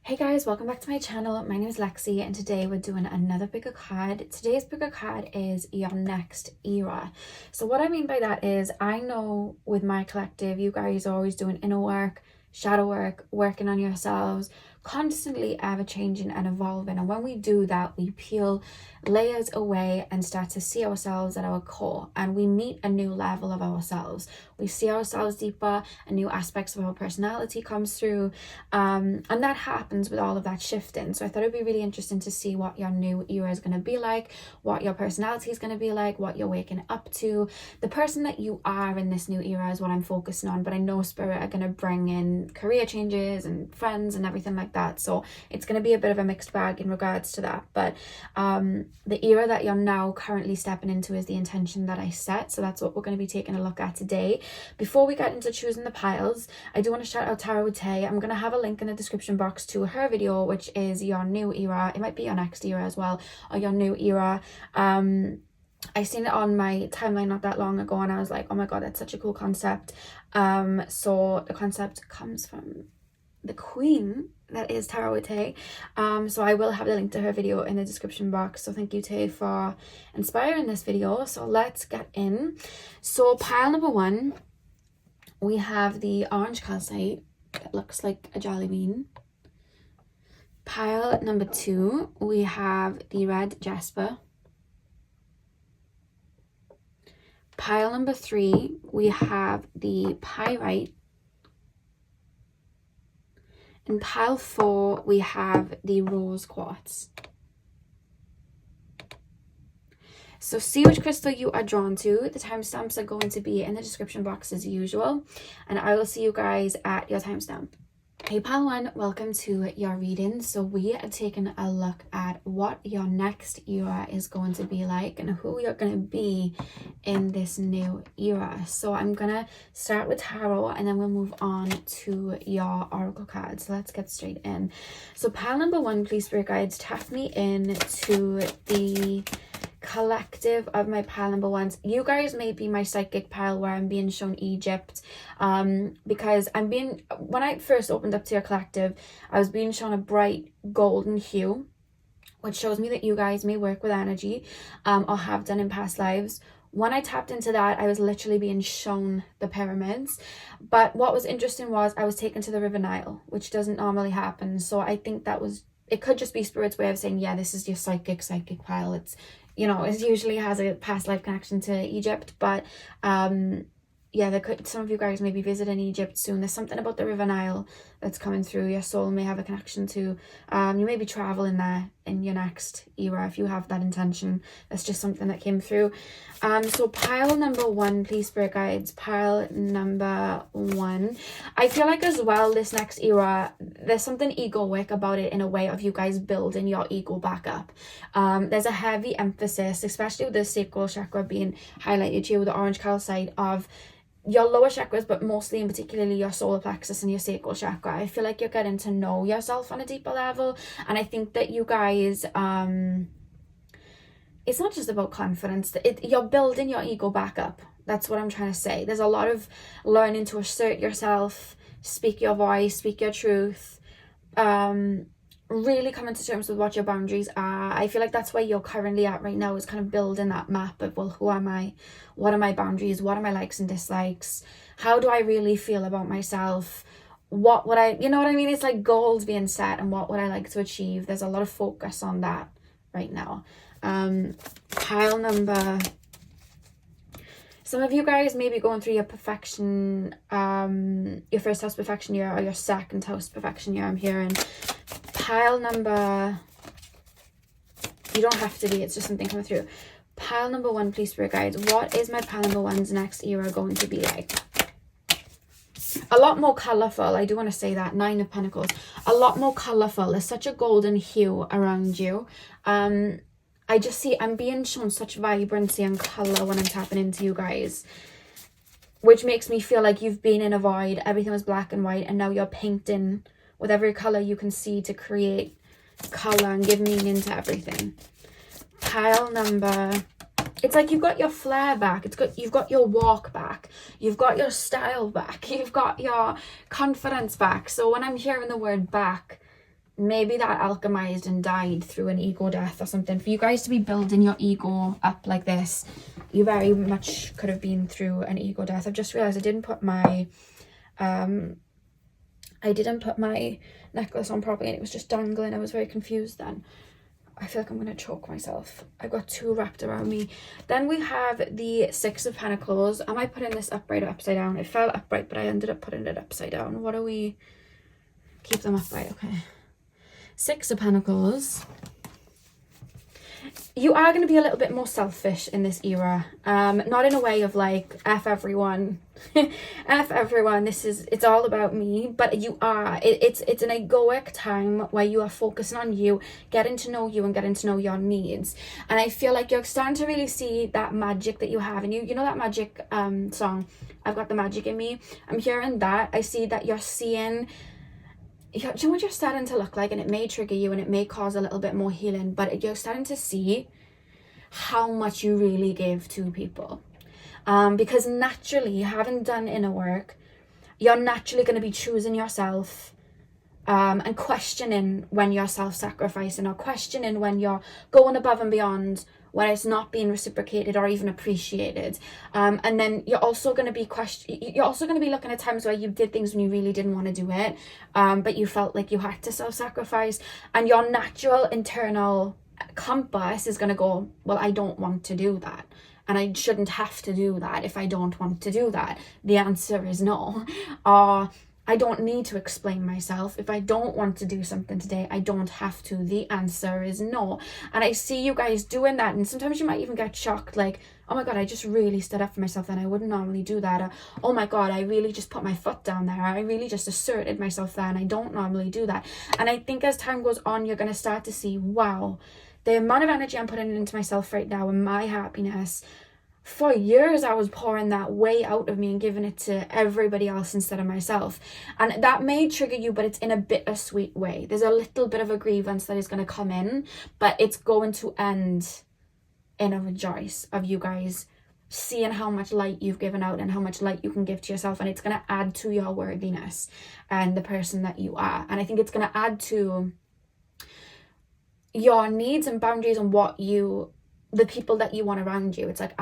Hey guys, welcome back to my channel. My name is Lexi and today we're doing another bigger card. Today's bigger card is your next era. So what I mean by that is I know with my collective, you guys are always doing inner work, shadow work, working on yourselves, constantly ever changing and evolving. And when we do that, we peel layers away and start to see ourselves at our core, and we meet a new level of ourselves. We see ourselves deeper, and new aspects of our personality comes through, and that happens with all of that shifting. So I thought it'd be really interesting to see what your new era is going to be like, what your personality is going to be like, what you're waking up to. The person that you are in this new era is what I'm focusing on, but I know Spirit are going to bring in career changes and friends and everything like that, so it's going to be a bit of a mixed bag in regards to that. But the era that you're now currently stepping into is the intention that I set, so that's what we're going to be taking a look at today. Before we get into choosing the piles, I do want to shout out Tarot. I'm going to have a link in the description box to her video, which is your new era. It might be your next era as well, or your new era. I seen it on my timeline not that long ago and I was like, oh my god, that's such a cool concept. So the concept comes from the queen that is Tarot. So I will have the link to her video in the description box. So thank you, Tay, for inspiring this video. So let's get in. So pile number one, we have the orange calcite that looks like a jelly bean. Pile number two, we have the red jasper. Pile number three, we have the pyrite. In pile four, we have the rose quartz. So see which crystal you are drawn to. The timestamps are going to be in the description box as usual, and I will see you guys at your timestamp. Hey pile one, welcome to your reading. So we are taking a look at what your next era is going to be like and who you're going to be in this new era. So I'm going to start with tarot and then we'll move on to your oracle cards. So let's get straight in. So pile number one, please spirit guides, tap me in to the collective of my pile number ones. You guys may be my psychic pile where I'm being shown Egypt, because when I first opened up to your collective, I was being shown a bright golden hue, which shows me that you guys may work with energy, or have done in past lives. When I tapped into that, I was literally being shown the pyramids. But what was interesting was I was taken to the River Nile, which doesn't normally happen. So I think it could just be Spirit's way of saying, yeah, this is your psychic pile. It's, you know, it usually has a past life connection to Egypt, but yeah, some of you guys may be visiting Egypt soon. There's something about the River Nile that's coming through. Your soul may have a connection to. You may be traveling there in your next era if you have that intention. That's just something that came through. So pile number one, please spirit guides. Pile number one. I feel like as well this next era, there's something egoic about it in a way of you guys building your ego back up. There's a heavy emphasis, especially with the sacral chakra being highlighted here with the orange calcite, of your lower chakras, but mostly and particularly your solar plexus and your sacral chakra. I feel like you're getting to know yourself on a deeper level, and I think that you guys, it's not just about confidence. You're building your ego back up. That's what I'm trying to say. There's a lot of learning to assert yourself, speak your voice, speak your truth, really coming to terms with what your boundaries are. I feel like that's where you're currently at right now, is kind of building that map of, well, who am I? What are my boundaries? What are my likes and dislikes? How do I really feel about myself? What would I, you know what I mean? It's like goals being set and what would I like to achieve? There's a lot of focus on that right now. Pile number, some of you guys may be going through your perfection, your first house perfection year or your second house perfection year, I'm hearing. Pile number, you don't have to be, it's just something coming through. Pile number one, please spirit guides, what is my pile number one's next era going to be like? A lot more colourful, I do want to say that. Nine of Pentacles, a lot more colourful. There's such a golden hue around you. I just see, I'm being shown such vibrancy and colour when I'm tapping into you guys, which makes me feel like you've been in a void. Everything was black and white and now you're painting with every colour you can see to create colour and give meaning to everything. Pile number, it's like you've got your flair back. You've got your walk back. You've got your style back. You've got your confidence back. So when I'm hearing the word back, maybe that alchemized and died through an ego death or something. For you guys to be building your ego up like this, you very much could have been through an ego death. I've just realized I didn't put my necklace on properly, and it was just dangling. I was very confused then. I feel like I'm going to choke myself. I've got two wrapped around me. Then we have the Six of Pentacles. Am I putting this upright or upside down? It fell upright, but I ended up putting it upside down. What do we... Keep them upright, okay. Six of Pentacles. You are going to be a little bit more selfish in this era. Not in a way of like, F everyone. F everyone, it's all about me. But you are. It's an egoic time where you are focusing on you, getting to know you and getting to know your needs. And I feel like you're starting to really see that magic that you have. And you know that magic song, I've Got the Magic in Me? I'm hearing that. I see that you're seeing... Do you know what you're starting to look like? And it may trigger you and it may cause a little bit more healing, but you're starting to see how much you really give to people. Because naturally, having done inner work, you're naturally going to be choosing yourself and questioning when you're self-sacrificing, or questioning when you're going above and beyond when it's not being reciprocated or even appreciated. And then you're also going to be looking at times where you did things when you really didn't want to do it, but you felt like you had to self-sacrifice, and your natural internal compass is going to go, well, I don't want to do that, and I shouldn't have to do that if I don't want to do that. The answer is no. Or I don't need to explain myself. If I don't want to do something today, I don't have to. The answer is no. And I see you guys doing that, and sometimes you might even get shocked, like, oh my God, I just really stood up for myself and I wouldn't normally do that. Or, oh my God, I really just put my foot down there. I really just asserted myself there and I don't normally do that. And I think as time goes on, you're going to start to see, wow, the amount of energy I'm putting into myself right now and my happiness, for years I was pouring that way out of me and giving it to everybody else instead of myself. And that may trigger you, but it's in a bittersweet way. There's a little bit of a grievance that is going to come in, but it's going to end in a rejoice of you guys seeing how much light you've given out and how much light you can give to yourself. And it's going to add to your worthiness and the person that you are. And I think it's going to add to your needs and boundaries and the people that you want around you. It's like,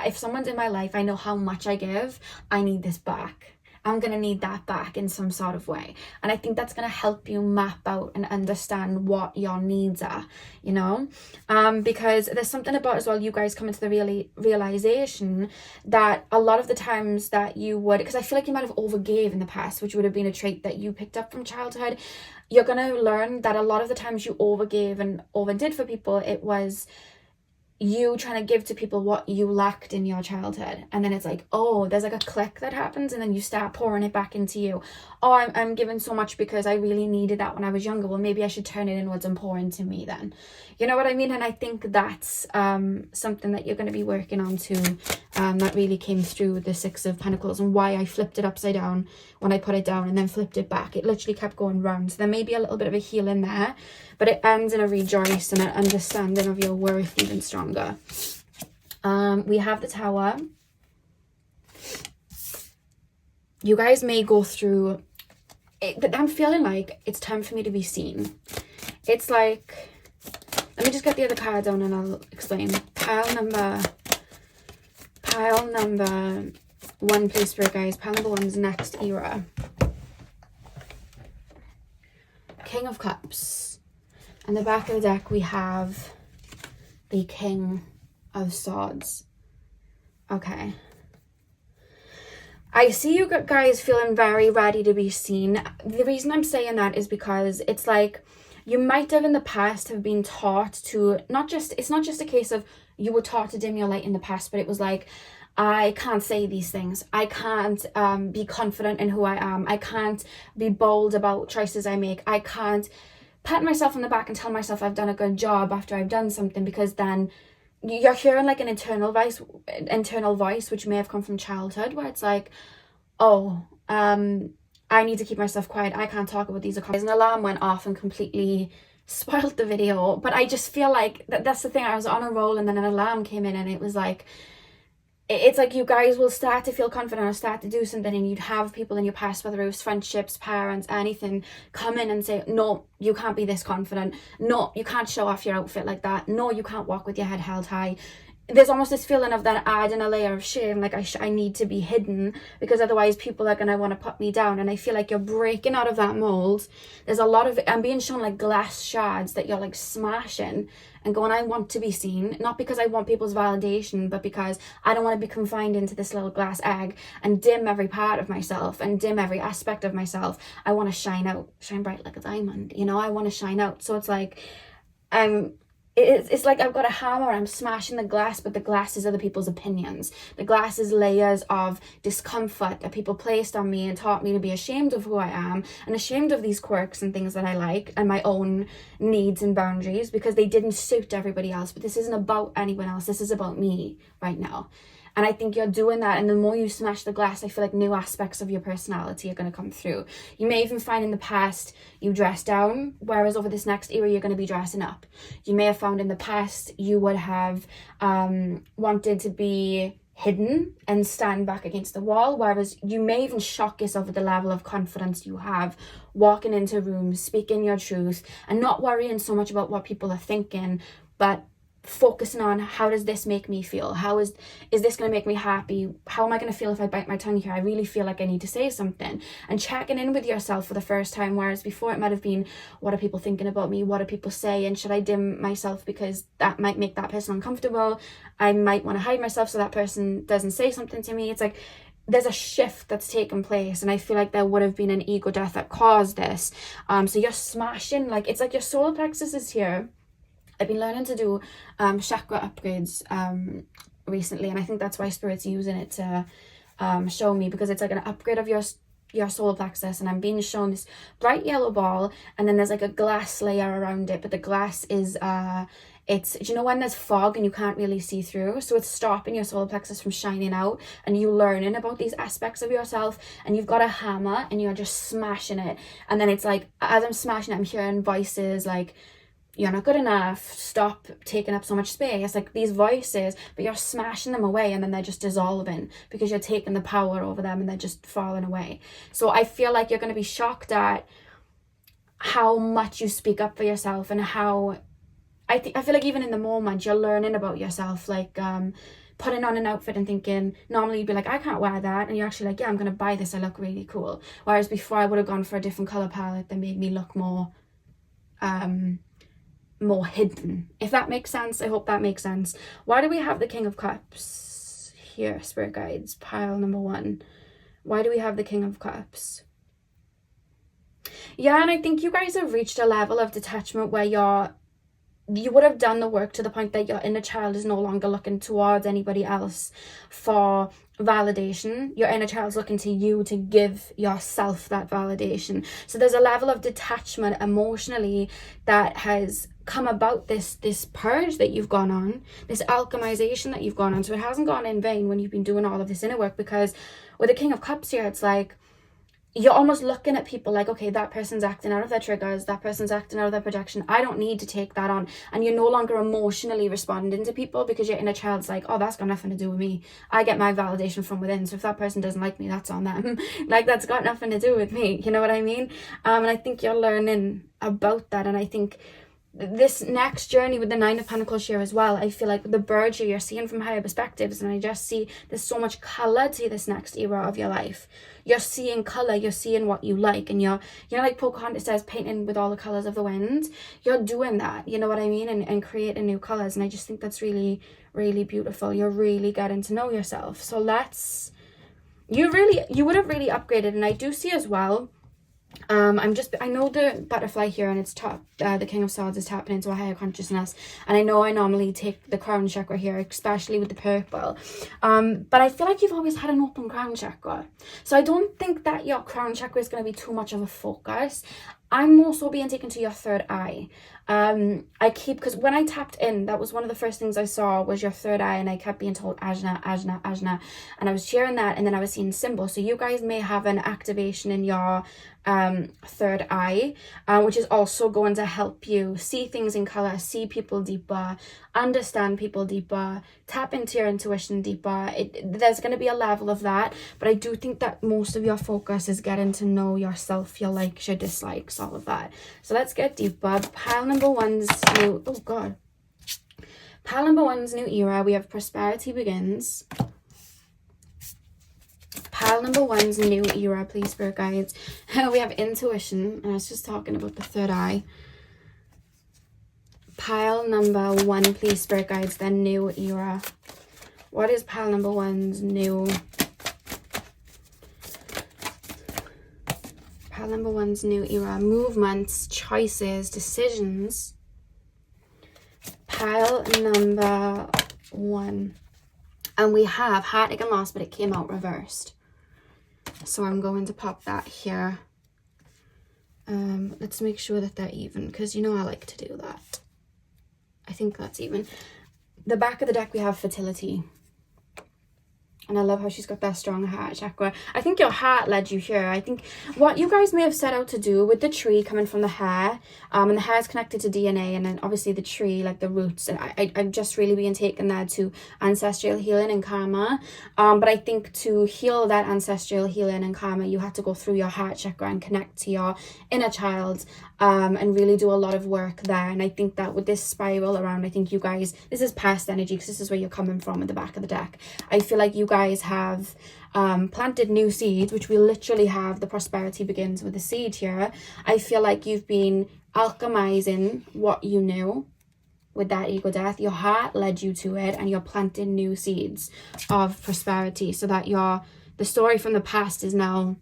if someone's in my life, I know how much I give, I need this back. I'm going to need that back in some sort of way. And I think that's going to help you map out and understand what your needs are, you know? Because there's something about as well, you guys come into the realization that a lot of the times that you would, because I feel like you might have overgave in the past, which would have been a trait that you picked up from childhood. You're going to learn that a lot of the times you overgave and overdid for people, it was you trying to give to people what you lacked in your childhood. And then it's like, oh, there's like a click that happens, and then you start pouring it back into you. Oh, I'm giving so much because I really needed that when I was younger. Well, maybe I should turn it inwards and pour into me then. You know what I mean? And I think that's something that you're going to be working on too. That really came through the Six of Pentacles, and why I flipped it upside down when I put it down and then flipped it back. It literally kept going round. So there may be a little bit of a healing there, but it ends in a rejoice and an understanding of your worth even stronger. We have the Tower. You guys may go through it, but I'm feeling like it's time for me to be seen. It's like, let me just get the other card down and I'll explain. Pile number one, please, Spirit guys. Pile number one's next era. King of Cups. On the back of the deck, we have the King of Swords. Okay. I see you guys feeling very ready to be seen. The reason I'm saying that is because it's like you might have in the past have been taught to it's not just a case of you were taught to dim your light in the past, but it was like, I can't say these things. I can't be confident in who I am. I can't be bold about choices I make. I can't pat myself on the back and tell myself I've done a good job after I've done something, because then you're hearing like an internal voice, which may have come from childhood, where it's like, oh, I need to keep myself quiet. I can't talk about these. An alarm went off and completely spoiled the video. But I just feel like that's the thing. I was on a roll and then an alarm came in and it was like, it's like you guys will start to feel confident or start to do something, and you'd have people in your past, whether it was friendships, parents, anything, come in and say, no, you can't be this confident. No, you can't show off your outfit like that. No, you can't walk with your head held high. There's almost this feeling of that adding a layer of shame, like I need to be hidden, because otherwise people are going to want to put me down. And I feel like you're breaking out of that mold. There's a lot of, I'm being shown like glass shards that you're like smashing and going, I want to be seen, not because I want people's validation, but because I don't want to be confined into this little glass egg and dim every part of myself and dim every aspect of myself. I want to shine out, shine bright like a diamond, you know, I want to shine out. So it's like, it's like I've got a hammer, I'm smashing the glass, but the glass is other people's opinions. The glass is layers of discomfort that people placed on me and taught me to be ashamed of who I am and ashamed of these quirks and things that I like and my own needs and boundaries, because they didn't suit everybody else. But this isn't about anyone else. This is about me right now. And I think you're doing that. And the more you smash the glass, I feel like new aspects of your personality are going to come through. You may even find in the past you dress down, whereas over this next era, you're going to be dressing up. You may have found in the past you would have wanted to be hidden and stand back against the wall, whereas you may even shock yourself at the level of confidence you have walking into rooms, speaking your truth, and not worrying so much about what people are thinking, but focusing on, how does this make me feel? How is this going to make me happy? How am I going to feel if I bite my tongue here? I really feel like I need to say something. And checking in with yourself for the first time, whereas before it might have been, what are people thinking about me? What do people say? And should I dim myself because that might make that person uncomfortable? I might want to hide myself so that person doesn't say something to me. It's like there's a shift that's taken place, and I feel like there would have been an ego death that caused this. So you're smashing, like, it's like your solar plexus is here. I've been learning to do chakra upgrades recently, and I think that's why Spirit's using it to show me, because it's like an upgrade of your solar plexus, and I'm being shown this bright yellow ball, and then there's like a glass layer around it, but the glass is it's, you know, when there's fog and you can't really see through, so it's stopping your solar plexus from shining out and you learning about these aspects of yourself. And you've got a hammer and you're just smashing it, and then it's like, as I'm smashing it, I'm hearing voices like, you're not good enough, stop taking up so much space, like these voices, but you're smashing them away, and then they're just dissolving because you're taking the power over them and they're just falling away. So I feel like you're going to be shocked at how much you speak up for yourself, and how I feel like even in the moment you're learning about yourself, like putting on an outfit and thinking, normally you'd be like, I can't wear that, and you're actually like, yeah, I'm going to buy this, I look really cool. Whereas before I would have gone for a different color palette that made me look more hidden, if that makes sense. I hope that makes sense. Why do we have the King of Cups here, Spirit Guides, pile number 1? Why do we have the King of Cups? Yeah, and I think you guys have reached a level of detachment where you would have done the work to the point that your inner child is no longer looking towards anybody else for validation. Your inner child's looking to you to give yourself that validation. So there's a level of detachment emotionally that has come about, this purge that you've gone on, this alchemization that you've gone on. So it hasn't gone in vain when you've been doing all of this inner work, because with the King of Cups here, it's like you're almost looking at people like, okay, that person's acting out of their triggers, that person's acting out of their projection, I don't need to take that on. And you're no longer emotionally responding to people, because your inner child's like, oh, that's got nothing to do with me, I get my validation from within, so if that person doesn't like me, that's on them. Like, that's got nothing to do with me, you know what I mean? And I think you're learning about that. And I think this next journey with the Nine of Pentacles here as well, I feel like with the bird here, you're seeing from higher perspectives, and I just see there's so much color to this next era of your life. You're seeing color, you're seeing what you like, and you're like Pocahontas says, painting with all the colors of the wind. You're doing that, you know what I mean, and creating new colors. And I just think that's really, really beautiful. You're really getting to know yourself. So you would have really upgraded. And I do see as well, I know the butterfly here, and it's the King of Swords is tapping into a higher consciousness, and I know I normally take the crown chakra here, especially with the purple, but I feel like you've always had an open crown chakra, so I don't think that your crown chakra is going to be too much of a focus. I'm also being taken to your third eye. Because when I tapped in, that was one of the first things I saw was your third eye, and I kept being told Ajna, Ajna, Ajna, and I was sharing that, and then I was seeing symbols. So you guys may have an activation in your third eye, which is also going to help you see things in color, see people deeper, understand people deeper, tap into your intuition deeper. There's going to be a level of that, but I do think that most of your focus is getting to know yourself, your likes, your dislikes, all of that. So let's get deeper. Pile number one's new, oh god, pile number one's new era. We have prosperity begins. Pile number one's new era, please, spirit guides. We have intuition, and I was just talking about the third eye. Pile number one, please, spirit guides, then new era. What is pile number one's new? Pile number one's new era. Movements, choices, decisions. Pile number one. And we have heartache and loss, but it came out reversed. So I'm going to pop that here. Let's make sure that they're even, because you know I like to do that. I think that's even. The back of the deck we have fertility. And I love how she's got that strong heart chakra. I think your heart led you here. I think what you guys may have set out to do with the tree coming from the hair, and the hair is connected to DNA, and then obviously the tree, like the roots. And I'm just really being taken there to ancestral healing and karma. But I think to heal that ancestral healing and karma, you have to go through your heart chakra and connect to your inner child, and really do a lot of work there. And I think that with this spiral around, I think you guys, this is past energy, because this is where you're coming from at the back of the deck. I feel like you guys have planted new seeds, which we literally have the prosperity begins with the seed here. I feel like you've been alchemizing what you knew with that ego death. Your heart led you to it, and you're planting new seeds of prosperity, so that the story from the past is now,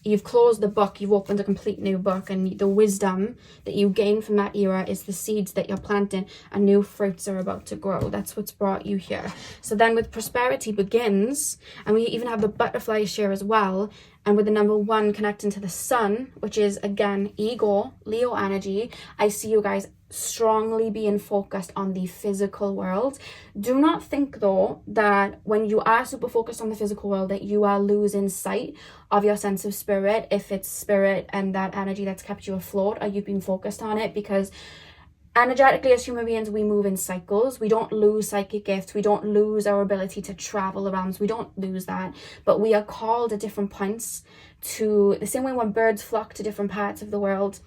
you've closed the book, you've opened a complete new book, and the wisdom that you gain from that era is the seeds that you're planting, and new fruits are about to grow. That's what's brought you here. So then with prosperity begins, and we even have the butterflies here as well, and with the number one connecting to the sun, which is again ego, Leo energy, I see you guys strongly being focused on the physical world. Do not think though that when you are super focused on the physical world that you are losing sight of your sense of spirit, if it's spirit and that energy that's kept you afloat, or you've been focused on it, because energetically as human beings we move in cycles. We don't lose psychic gifts, we don't lose our ability to travel around, we don't lose that, but we are called at different points to, the same way when birds flock to different parts of the world,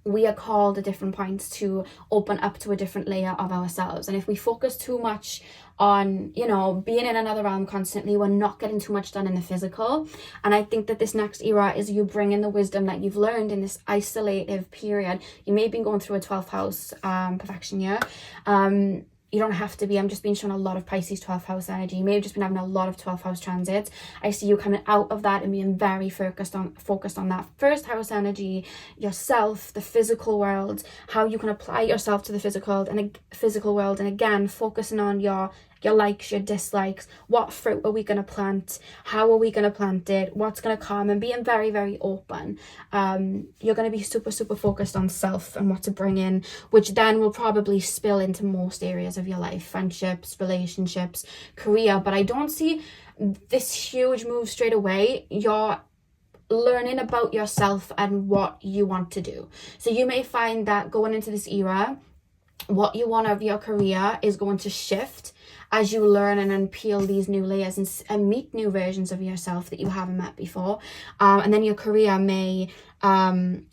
we are called at different points to open up to a different layer of ourselves. And if we focus too much on, you know, being in another realm constantly, we're not getting too much done in the physical. And I think that this next era is you bring in the wisdom that you've learned in this isolative period. You may have been going through a 12th house perfection year. You don't have to be. I'm just being shown a lot of Pisces 12th house energy. You may have just been having a lot of 12th house transits. I see you coming out of that and being very focused on that first house energy, yourself, the physical world, how you can apply yourself to the physical world, and again focusing on your likes, your dislikes, what fruit are we going to plant, how are we going to plant it, what's going to come, and being very, very open. You're going to be super, super focused on self and what to bring in, which then will probably spill into most areas of your life, friendships, relationships, career. But I don't see this huge move straight away. You're learning about yourself and what you want to do. So you may find that going into this era, what you want of your career is going to shift as you learn and unpeel these new layers and meet new versions of yourself that you haven't met before. And then your career may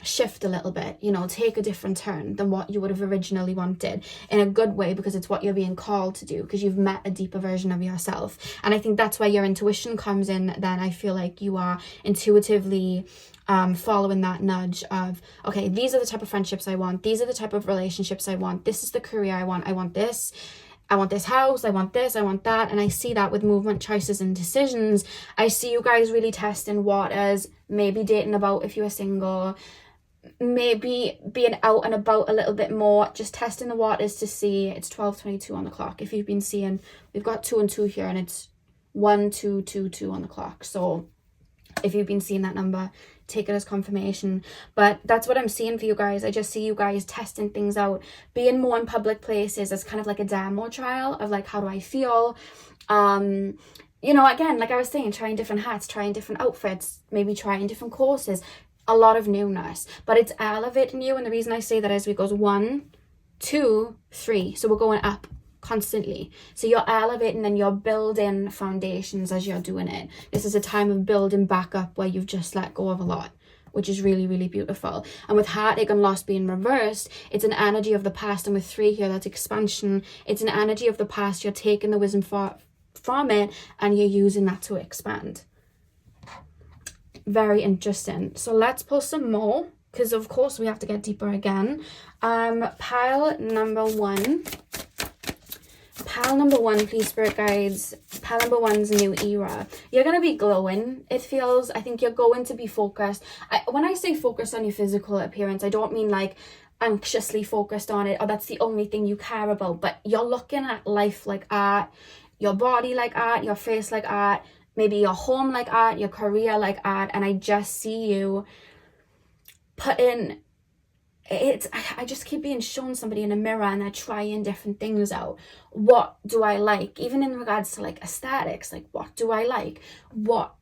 shift a little bit, you know, take a different turn than what you would have originally wanted, in a good way, because it's what you're being called to do, because you've met a deeper version of yourself. And I think that's where your intuition comes in. Then I feel like you are intuitively following that nudge of, okay, these are the type of friendships I want, these are the type of relationships I want, this is the career I want this, I want this house, I want this, I want that. And I see that with movement, choices, and decisions. I see you guys really testing waters, maybe dating about if you are single, maybe being out and about a little bit more, just testing the waters to see. It's 12:22 on the clock. If you've been seeing, we've got 2 and 2 here, and it's 1 2 2 2 on the clock. So if you've been seeing that number, take it as confirmation. But that's what I'm seeing for you guys. I just see you guys testing things out, being more in public places as kind of like a demo trial of like, how do I feel? You know, again, like I was saying, trying different hats, trying different outfits, maybe trying different courses, a lot of newness, but it's elevating you. And the reason I say that is because 1, 2, 3. So we're going up constantly. So you're elevating and you're building foundations as you're doing it. This is a time of building back up where you've just let go of a lot, which is really, really beautiful. And with heartache and loss being reversed, it's an energy of the past. And with 3 here, that's expansion. It's an energy of the past. You're taking the wisdom from it and you're using that to expand. Very interesting. So let's pull some more, because of course we have to get deeper again. Pile number 1. Pile number 1, please, spirit guides. Pile number 1's new era. You're going to be glowing, it feels. I think you're going to be focused. When I say focused on your physical appearance, I don't mean like anxiously focused on it, or that's the only thing you care about. But you're looking at life like art, your body like art, your face like art, maybe your home like art, your career like art. And I just see you putting it. I just keep being shown somebody in a mirror and they're trying different things out. What do I like? Even in regards to like aesthetics, like what do I like? What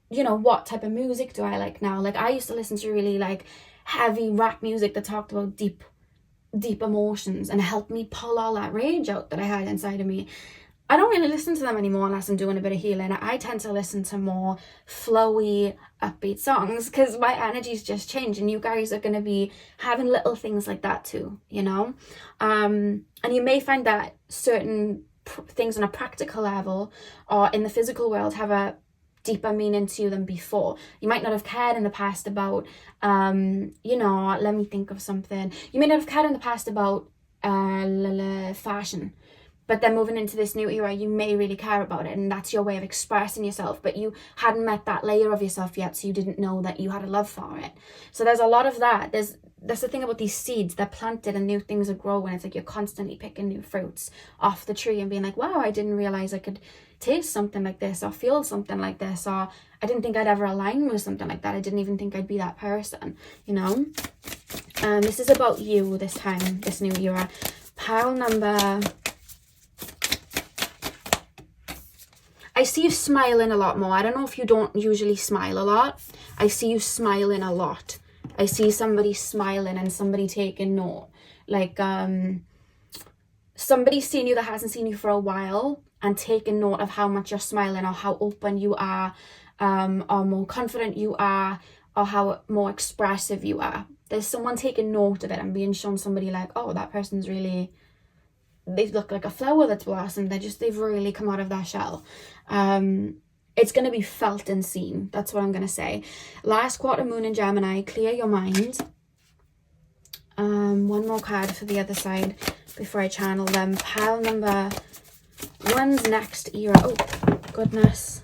type of music do I like now? Like I used to listen to really like heavy rap music that talked about deep emotions and helped me pull all that rage out that I had inside of me. I don't really listen to them anymore unless I'm doing a bit of healing. I tend to listen to more flowy, upbeat songs because my energy's just changed, and you guys are going to be having little things like that too, and you may find that certain things on a practical level or in the physical world have a deeper meaning to you than before. You might not have cared in the past about, let me think of something. You may not have cared in the past about fashion. But then moving into this new era, you may really care about it, and that's your way of expressing yourself. But you hadn't met that layer of yourself yet, so you didn't know that you had a love for it. So there's a lot of that. That's the thing about these seeds. They're planted and new things are growing. It's like you're constantly picking new fruits off the tree and being like, wow, I didn't realize I could taste something like this or feel something like this, or I didn't think I'd ever align with something like that. I didn't even think I'd be that person, This is about you this time, this new era. Pile number... I see you smiling a lot more. I don't know if you don't usually smile a lot. I see you smiling a lot. I see somebody smiling and somebody taking note. Like somebody seeing you that hasn't seen you for a while and taking note of how much you're smiling, or how open you are, or more confident you are, or how more expressive you are. There's someone taking note of it and being shown somebody like, oh, that person's really... they look like a flower that's blossomed. They've really come out of their shell. It's going to be felt and seen. That's what I'm going to say. Last quarter moon in Gemini, clear your mind. One more card for the other side before I channel them. Pile number 1's next era. Oh, goodness.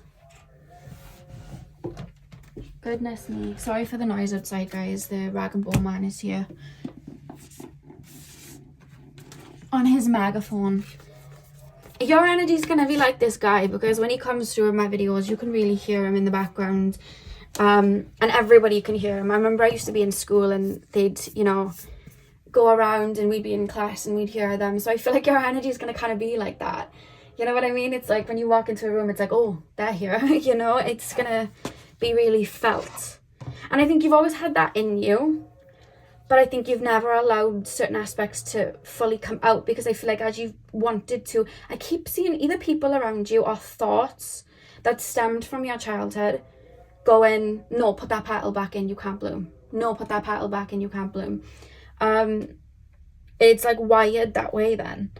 Goodness me. Sorry for the noise outside, guys. The rag and bone man is here on his megaphone. Your energy is going to be like this guy, because when he comes through my videos, you can really hear him in the background, and everybody can hear him. I remember I used to be in school and they'd, go around and we'd be in class and we'd hear them. So I feel like your energy is going to kind of be like that. You know what I mean? It's like when you walk into a room, it's like, oh, they're here. It's going to be really felt. And I think you've always had that in you. But I think you've never allowed certain aspects to fully come out, because I feel like as you've wanted to, I keep seeing either people around you or thoughts that stemmed from your childhood going, no, put that petal back in, you can't bloom. No, put that petal back in, you can't bloom. It's like wired that way then.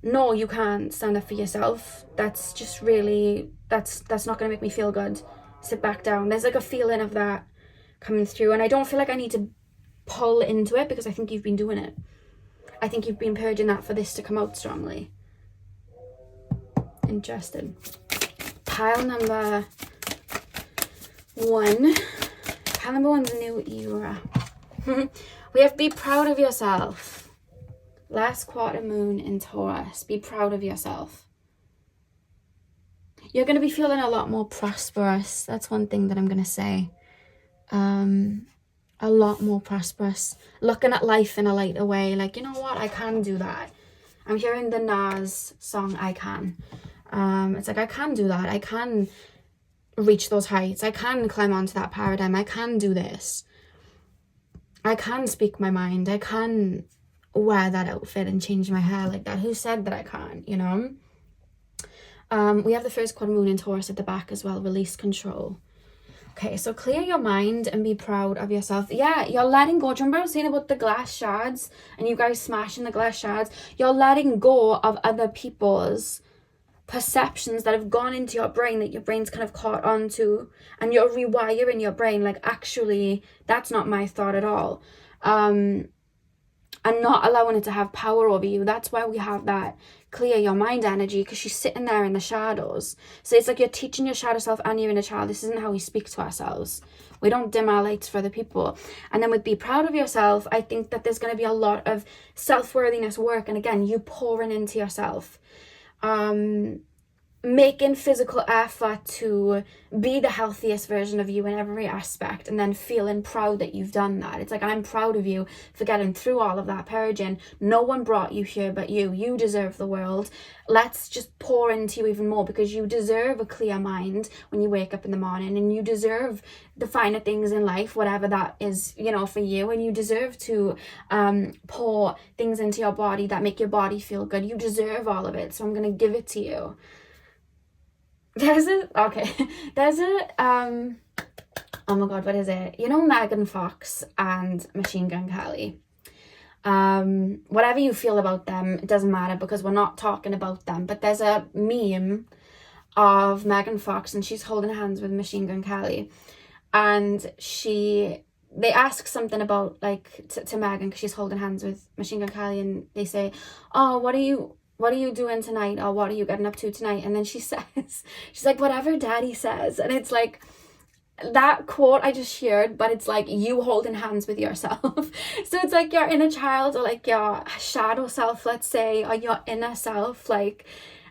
No, you can't stand up for yourself. That's just really, that's not going to make me feel good. Sit back down. There's like a feeling of that coming through, and I don't feel like I need to pull into it, because I think you've been doing it. I think you've been purging that for this to come out strongly. Interesting. Pile number 1. Pile number 1's a new era. We have be proud of yourself. Last quarter moon in Taurus. Be proud of yourself. You're going to be feeling a lot more prosperous. That's one thing that I'm going to say. A lot more prosperous, looking at life in a lighter way, like, you know what, I can do that. I'm hearing the Nas song, I Can. It's like, I can do that. I can reach those heights. I can climb onto that paradigm. I can do this. I can speak my mind. I can wear that outfit and change my hair like that. Who said that I can't, you know? We have the first quad moon in Taurus at the back as well. Release control. Okay, so clear your mind and be proud of yourself. Yeah, you're letting go. Do you remember I was saying about the glass shards and you guys smashing the glass shards? You're letting go of other people's perceptions that have gone into your brain that your brain's kind of caught onto, and you're rewiring your brain like, actually, that's not my thought at all. And not allowing it to have power over you. That's why we have that clear your mind energy, because she's sitting there in the shadows. So it's like you're teaching your shadow self and your inner child, this isn't how we speak to ourselves. We don't dim our lights for other people. And then with be proud of yourself, I think that there's going to be a lot of self-worthiness work. And again, you pouring into yourself. Making physical effort to be the healthiest version of you in every aspect, and then feeling proud that you've done that. It's like, I'm proud of you for getting through all of that purging. No one brought you here but you. You deserve the world. Let's just pour into you even more, because you deserve a clear mind when you wake up in the morning, and you deserve the finer things in life, whatever that is, you know, for you. And you deserve to pour things into your body that make your body feel good. You deserve all of it. So I'm going to give it to you. There's a, oh my god, what is it? You know, Megan Fox and Machine Gun Kelly. Whatever you feel about them, it doesn't matter, because we're not talking about them. But there's a meme of Megan Fox, and she's holding hands with Machine Gun Kelly. And they ask something about, like, to Megan, because she's holding hands with Machine Gun Kelly, and they say, oh, what are you doing tonight? Or what are you getting up to tonight? And then she says, she's like, whatever daddy says. And it's like, that quote I just shared, but it's like you holding hands with yourself. So it's like your inner child, or like your shadow self, let's say, or your inner self, like,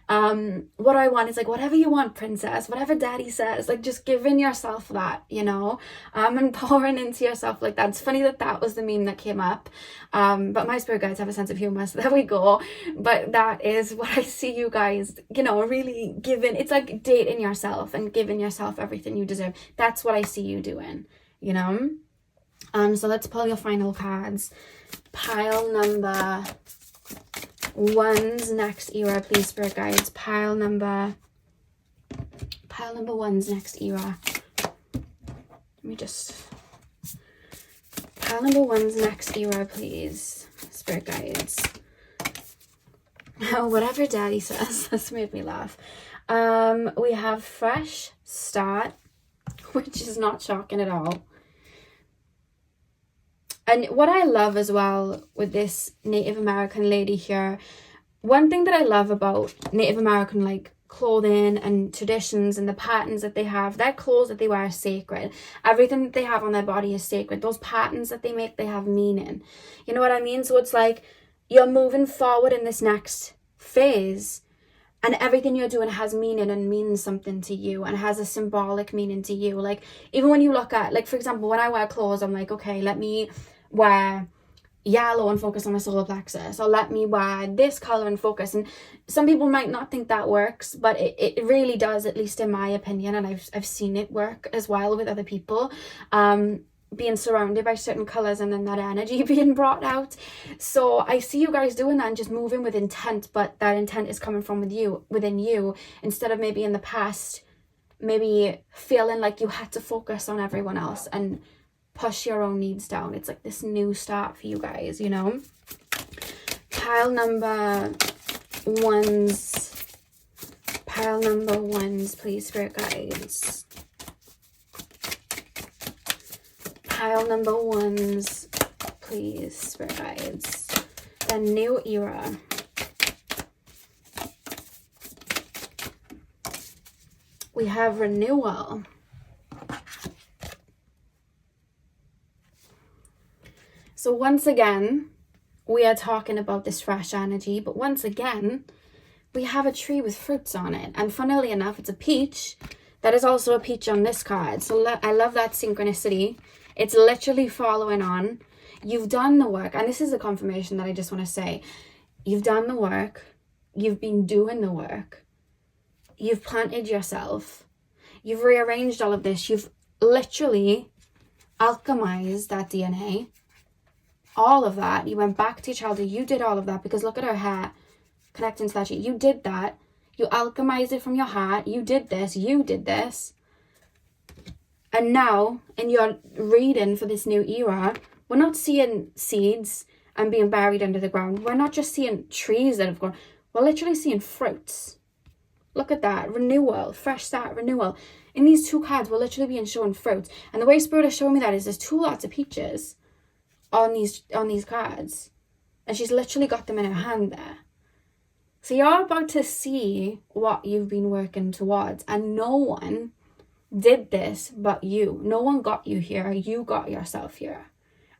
what I want is like, whatever you want, princess, whatever daddy says, like, just giving yourself that, you know, and pouring into yourself like that. It's funny that was the meme that came up, but my spirit guides have a sense of humor, so there we go. But that is what I see you guys, you know, really giving. It's like dating yourself and giving yourself everything you deserve. That's what I see you doing, you know. So let's pull your final cards. Pile number one's next era, please, spirit guides. Pile number one's next era. Pile number one's next era, please, spirit guides. Oh, whatever daddy says. That's made me laugh. We have fresh start, which is not shocking at all. And what I love as well with this Native American lady here, one thing that I love about Native American, like, clothing and traditions and the patterns that they have, their clothes that they wear are sacred. Everything that they have on their body is sacred. Those patterns that they make, they have meaning. You know what I mean? So it's like you're moving forward in this next phase, and everything you're doing has meaning and means something to you, and has a symbolic meaning to you. Like, even when you look at, like, for example, when I wear clothes, I'm like, okay, let me wear yellow and focus on my solar plexus, or let me wear this color and focus. And some people might not think that works, but it really does, at least in my opinion, and I've seen it work as well with other people, being surrounded by certain colors and then that energy being brought out. So I see you guys doing that and just moving with intent, but that intent is coming from within you, instead of maybe in the past maybe feeling like you had to focus on everyone else and push your own needs down. It's like this new start for you guys, you know. Pile number ones, please, spirit guides. Pile number ones, please, spirit guides. The new era. We have renewal. So once again, we are talking about this fresh energy, but once again, we have a tree with fruits on it. And funnily enough, it's a peach. That is also a peach on this card. So I love that synchronicity. It's literally following on. You've done the work. And this is a confirmation that I just want to say. You've done the work. You've been doing the work. You've planted yourself. You've rearranged all of this. You've literally alchemized that DNA. all of that. You went back to your childhood. You did all of that, because look at her hair connecting to that sheet. You did that. You alchemized it from your heart. You did this. You did this. And now, in your reading for this new era, we're not seeing seeds and being buried under the ground. We're not just seeing trees that have grown. We're literally seeing fruits. Look at that. Renewal. Fresh start. Renewal. In these two cards, we're literally being shown fruits. And the way Spirit is showing me that is there's two lots of peaches on these cards. And she's literally got them in her hand there. So you're about to see what you've been working towards. And no one did this but you. No one got you here. You got yourself here.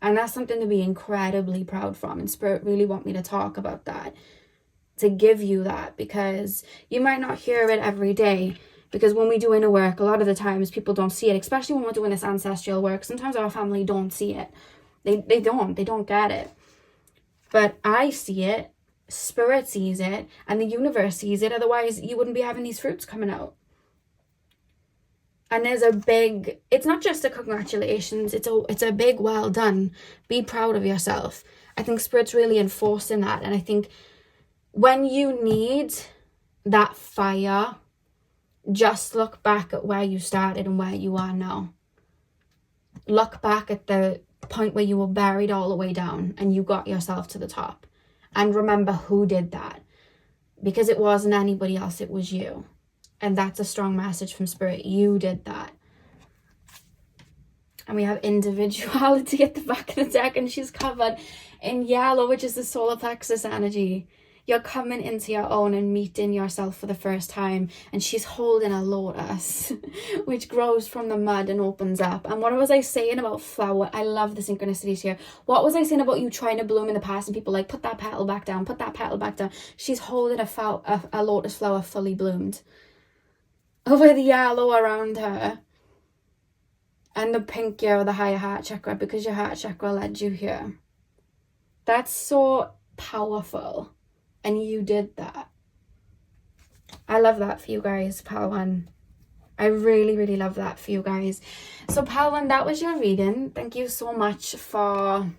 And that's something to be incredibly proud from. And Spirit really want me to talk about that. To give you that. Because you might not hear it every day. Because when we do inner work, a lot of the times people don't see it. Especially when we're doing this ancestral work. Sometimes our family don't see it. They don't get it. But I see it. Spirit sees it. And the universe sees it. Otherwise, you wouldn't be having these fruits coming out. And there's a big, it's not just a congratulations, it's a big well done. Be proud of yourself. I think Spirit's really enforcing that. And I think when you need that fire, just look back at where you started and where you are now. Look back at the point where you were buried all the way down and you got yourself to the top. And remember who did that. Because it wasn't anybody else, it was you. And that's a strong message from Spirit. You did that. And we have individuality at the back of the deck. And she's covered in yellow, which is the solar plexus energy. You're coming into your own and meeting yourself for the first time. And she's holding a lotus, which grows from the mud and opens up. And what was I saying about flower? I love the synchronicities here. What was I saying about you trying to bloom in the past? And people like, put that petal back down, put that petal back down. She's holding a lotus flower fully bloomed. With the yellow around her. And the pink here, the higher heart chakra, because your heart chakra led you here. That's so powerful. And you did that. I love that for you guys, Pal 1. I really, really love that for you guys. So Pal 1, that was your reading. Thank you so much for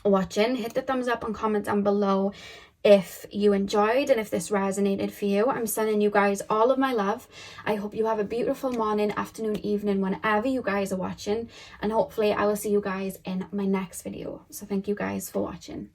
watching. Hit the thumbs up and comment down below if you enjoyed and if this resonated for you. I'm sending you guys all of my love. I hope you have a beautiful morning, afternoon, evening, whenever you guys are watching. And hopefully I will see you guys in my next video. So thank you guys for watching.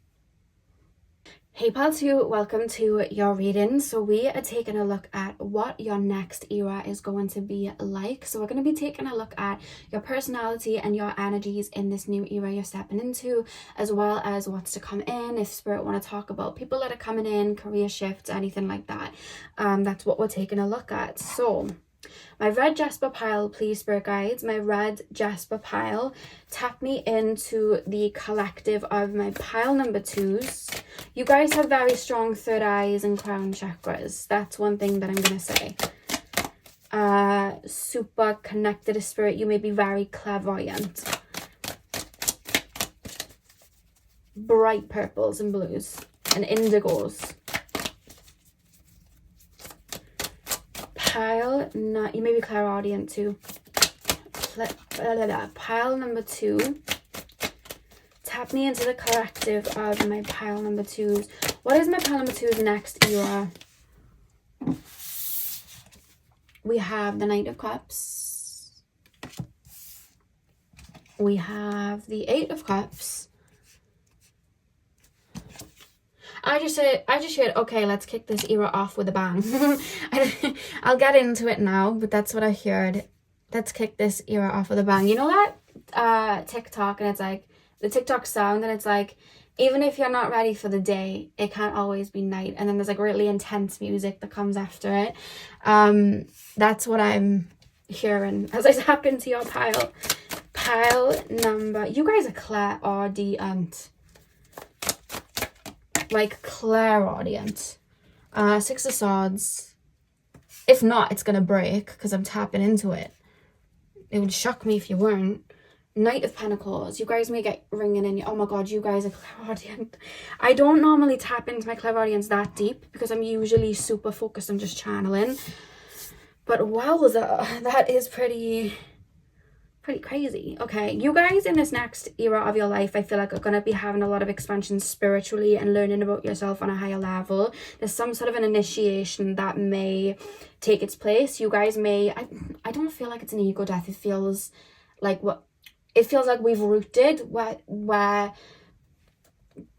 Hey Pal 2, welcome to your reading. So we are taking a look at what your next era is going to be like. So we're going to be taking a look at your personality and your energies in this new era you're stepping into, as well as what's to come in. If Spirit want to talk about people that are coming in, career shifts, anything like that, that's what we're taking a look at. So my red Jasper pile, please, Spirit guides, my red Jasper pile, tap me into the collective of my pile number 2s. You guys have very strong third eyes and crown chakras. That's one thing that I'm going to say. Super connected to Spirit. You may be very clairvoyant. Bright purples and blues and indigos. Pile, you may be clairaudient too. Pile number 2. Tap me into the collective of my pile number 2s. What is my pile number 2's next era? We have the Knight of Cups. We have the 8 of Cups. I just said, okay, let's kick this era off with a bang. I'll get into it now, but that's what I heard. Let's kick this era off with a bang. You know that TikTok, and it's like, the TikTok sound, and it's like, even if you're not ready for the day, it can't always be night. And then there's like really intense music that comes after it. That's what I'm hearing as I tap into your pile. Pile number, you guys are clairaudient. Like clairaudient. 6 of Swords. If not, it's gonna break because I'm tapping into it. It would shock me if you weren't. Knight of Pentacles. You guys may get ringing in. Oh my god, you guys are clairaudient. I don't normally tap into my clairaudience that deep because I'm usually super focused on just channeling. But wowza, that is pretty pretty crazy. Okay, you guys in this next era of your life, I feel like are going to be having a lot of expansion spiritually and learning about yourself on a higher level. There's some sort of an initiation that may take its place. You guys may, I don't feel like it's an ego death. It feels like we've rooted where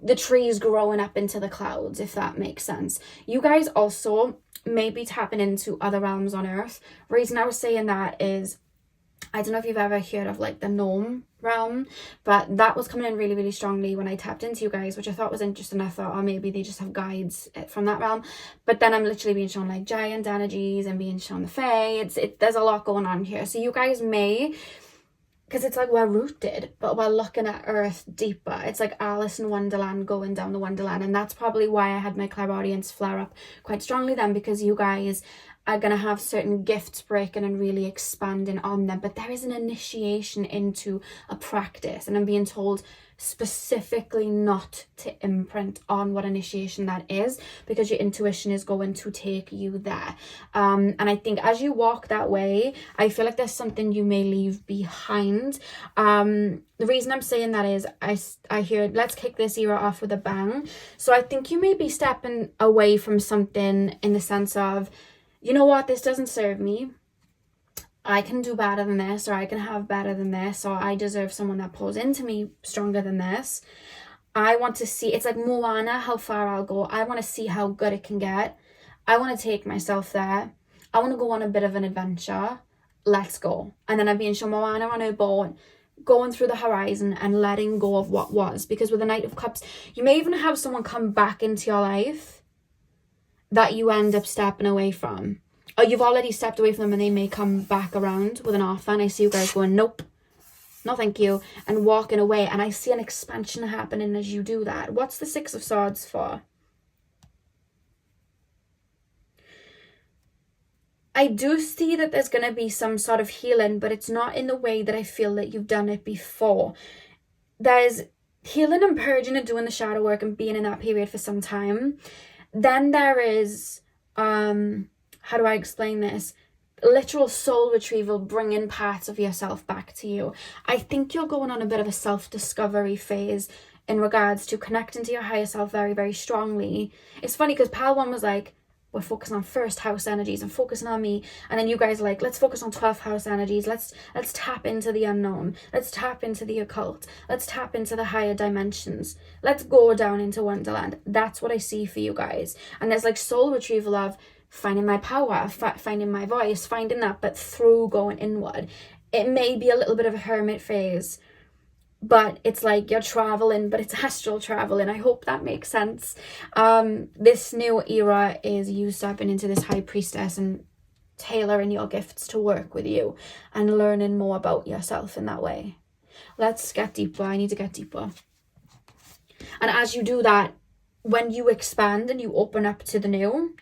the trees growing up into the clouds, if that makes sense. You guys also may be tapping into other realms on earth. Reason I was saying that is, I don't know if you've ever heard of like the gnome realm, but that was coming in really, really strongly when I tapped into you guys, which I thought was interesting. I thought, oh, maybe they just have guides from that realm. But then I'm literally being shown like giant energies and being shown the fae. There's a lot going on here. So you guys may, because it's like we're rooted, but we're looking at earth deeper. It's like Alice in Wonderland going down the Wonderland. And that's probably why I had my Clairaudience flare up quite strongly then, because you guys are going to have certain gifts breaking and really expanding on them. But there is an initiation into a practice. And I'm being told specifically not to imprint on what initiation that is, because your intuition is going to take you there. And I think as you walk that way, I feel like there's something you may leave behind. The reason I'm saying that is I hear, let's kick this era off with a bang. So I think you may be stepping away from something in the sense of, you know what, this doesn't serve me. I can do better than this, or I can have better than this, or I deserve someone that pulls into me stronger than this. I want to see, it's like Moana, how far I'll go. I want to see how good it can get. I want to take myself there. I want to go on a bit of an adventure. Let's go. And then I'm being shown Moana on her boat, going through the horizon and letting go of what was. Because with the Knight of Cups, you may even have someone come back into your life that you end up stepping away from. Or you've already stepped away from them and they may come back around with an offer. And I see you guys going, nope, no thank you, and walking away. And I see an expansion happening as you do that. What's the Six of Swords for? I do see that there's going to be some sort of healing, but it's not in the way that I feel that you've done it before. There's healing and purging and doing the shadow work and being in that period for some time. Then there is, how do I explain this? Literal soul retrieval, bringing parts of yourself back to you. I think you're going on a bit of a self-discovery phase in regards to connecting to your higher self very, very strongly. It's funny because Pal 1 was like, we're focusing on first house energies and focusing on me. And then you guys are like, let's focus on 12th house energies. Let's tap into the unknown. Let's tap into the occult. Let's tap into the higher dimensions. Let's go down into Wonderland. That's what I see for you guys. And there's like soul retrieval of finding my power, finding my voice, finding that, but through going inward. It may be a little bit of a hermit phase, but it's like you're traveling, but it's astral travel, and I hope that makes sense. This new era is you stepping into this high priestess and tailoring your gifts to work with you and learning more about yourself in that way. Let's get deeper. I need to get deeper. And as you do that, when you expand and you open up to the new,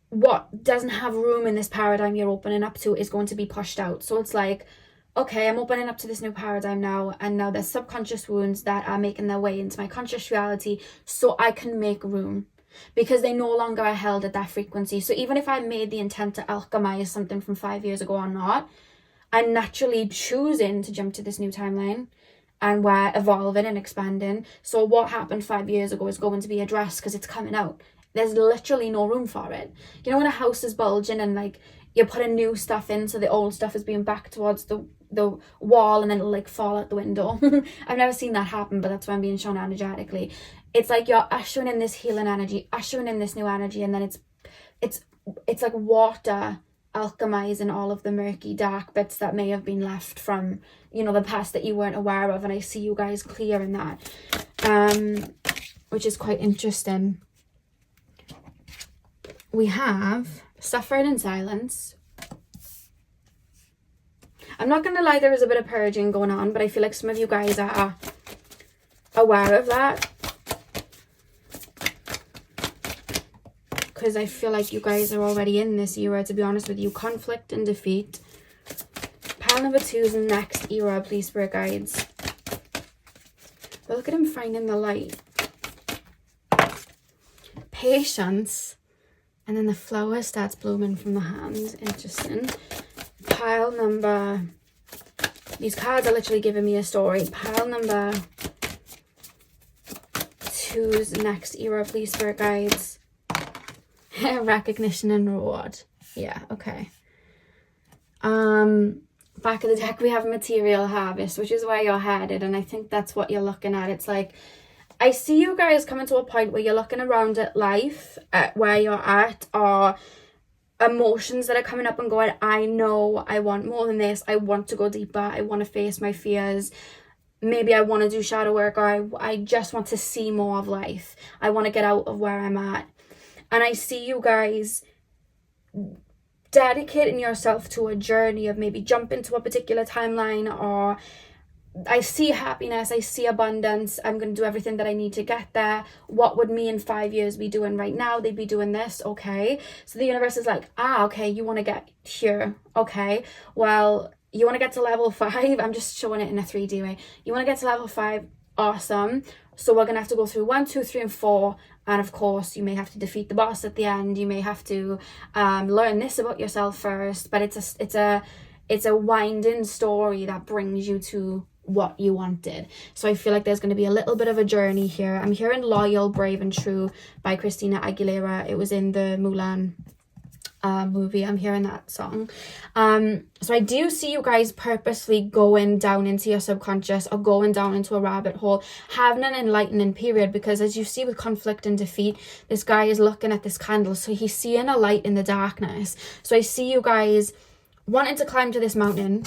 what doesn't have room in this paradigm you're opening up to is going to be pushed out. So it's like, okay, I'm opening up to this new paradigm now, and now there's subconscious wounds that are making their way into my conscious reality, so I can make room, because they no longer are held at that frequency. So even if I made the intent to alchemize something from 5 years ago or not, I'm naturally choosing to jump to this new timeline, and we're evolving and expanding. So what happened 5 years ago is going to be addressed because it's coming out. There's literally no room for it. You know when a house is bulging and like you're putting new stuff in, so the old stuff is being back towards the wall, and then it'll like fall out the window. I've never seen that happen, but that's why I'm being shown energetically. It's like you're ushering in this healing energy, ushering in this new energy, and then it's like water alchemizing all of the murky dark bits that may have been left from, you know, the past that you weren't aware of. And I see you guys clearing that, which is quite interesting. We have suffering in silence. I'm not going to lie, there is a bit of purging going on, but I feel like some of you guys are aware of that. Because I feel like you guys are already in this era, to be honest with you. Conflict and defeat. Pile number 2 is the next era, please, spirit guides. But look at him finding the light. Patience. And then the flower starts blooming from the hands. Interesting. Pile number These cards are literally giving me a story. Pile number 2's next era, please, spirit guides. Recognition and reward. Yeah, okay. Back of the deck, we have material harvest, which is where you're headed. And I think that's what you're looking at. It's like, I see you guys coming to a point where you're looking around at life, at where you're at, or emotions that are coming up and going, I know I want more than this. I want to go deeper. I want to face my fears. Maybe I want to do shadow work, or I just want to see more of life. I want to get out of where I'm at. And I see you guys dedicating yourself to a journey of maybe jumping to a particular timeline, or I see happiness, I see abundance, I'm going to do everything that I need to get there. What would me in 5 years be doing right now? They'd be doing this, okay. So the universe is like, okay, you want to get here, okay. Well, you want to get to level 5, I'm just showing it in a 3D way. You want to get to level 5, awesome. So we're going to have to go through 1, 2, 3, and 4. And of course, you may have to defeat the boss at the end. You may have to learn this about yourself first. But it's a winding story that brings you to what you wanted. So I feel like there's going to be a little bit of a journey here. I'm hearing Loyal, Brave and True by Christina Aguilera. It was in the Mulan movie. I'm hearing that song. So I do see you guys purposely going down into your subconscious, or going down into a rabbit hole, having an enlightening period, because as you see with conflict and defeat, this guy is looking at this candle, so he's seeing a light in the darkness. So I see you guys wanting to climb to this mountain.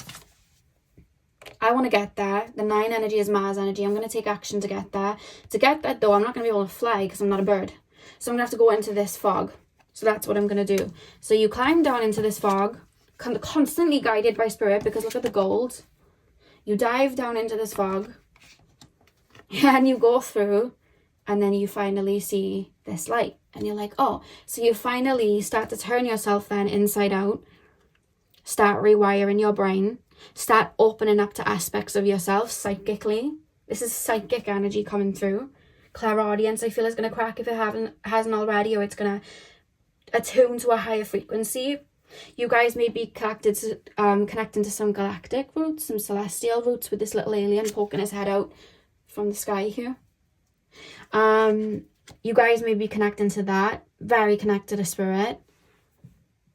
I want to get there. The 9 energy is Mars energy. I'm going to take action to get there. To get there though, I'm not going to be able to fly because I'm not a bird. So I'm going to have to go into this fog. So that's what I'm going to do. So you climb down into this fog, constantly guided by spirit, because look at the gold. You dive down into this fog, and you go through, and then you finally see this light. And you're like, oh, so you finally start to turn yourself then inside out, start rewiring your brain, start opening up to aspects of yourself psychically. This is psychic energy coming through. Clairaudience, I feel, is going to crack if it hasn't already, or it's going to attune to a higher frequency. You guys may be connecting to some galactic roots, some celestial roots, with this little alien poking his head out from the sky here. You guys may be connecting to that, very connected to spirit,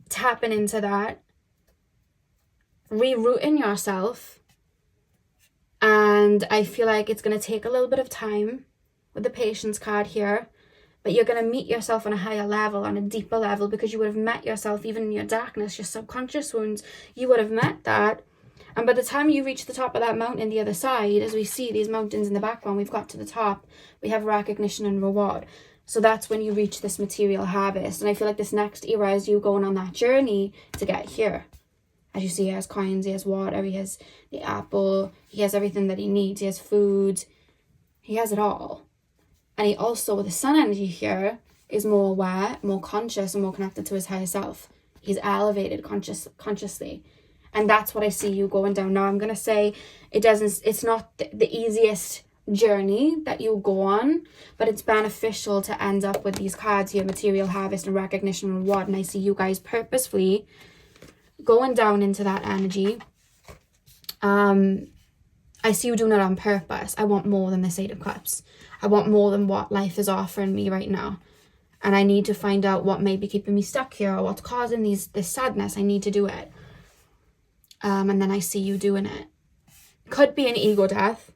tapping into that, rerouting yourself. And I feel like it's going to take a little bit of time with the patience card here. But you're going to meet yourself on a higher level, on a deeper level, because you would have met yourself even in your darkness, your subconscious wounds. You would have met that. And by the time you reach the top of that mountain, the other side, as we see these mountains in the background, we've got to the top, we have recognition and reward. So that's when you reach this material harvest. And I feel like this next era is you going on that journey to get here. As you see, he has coins, he has water, he has the apple, he has everything that he needs, he has food, he has it all. And he also, with the sun energy here, is more aware, more conscious, and more connected to his higher self. He's elevated consciously. And that's what I see you going down. Now, I'm going to say it's not the easiest journey that you go on, but it's beneficial to end up with these cards here, material harvest and recognition and reward. And I see you guys purposefully going down into that energy. I see you doing it on purpose. I want more than this 8 of Cups. I want more than what life is offering me right now. And I need to find out what may be keeping me stuck here, or what's causing this sadness. I need to do it. And then I see you doing it. Could be an ego death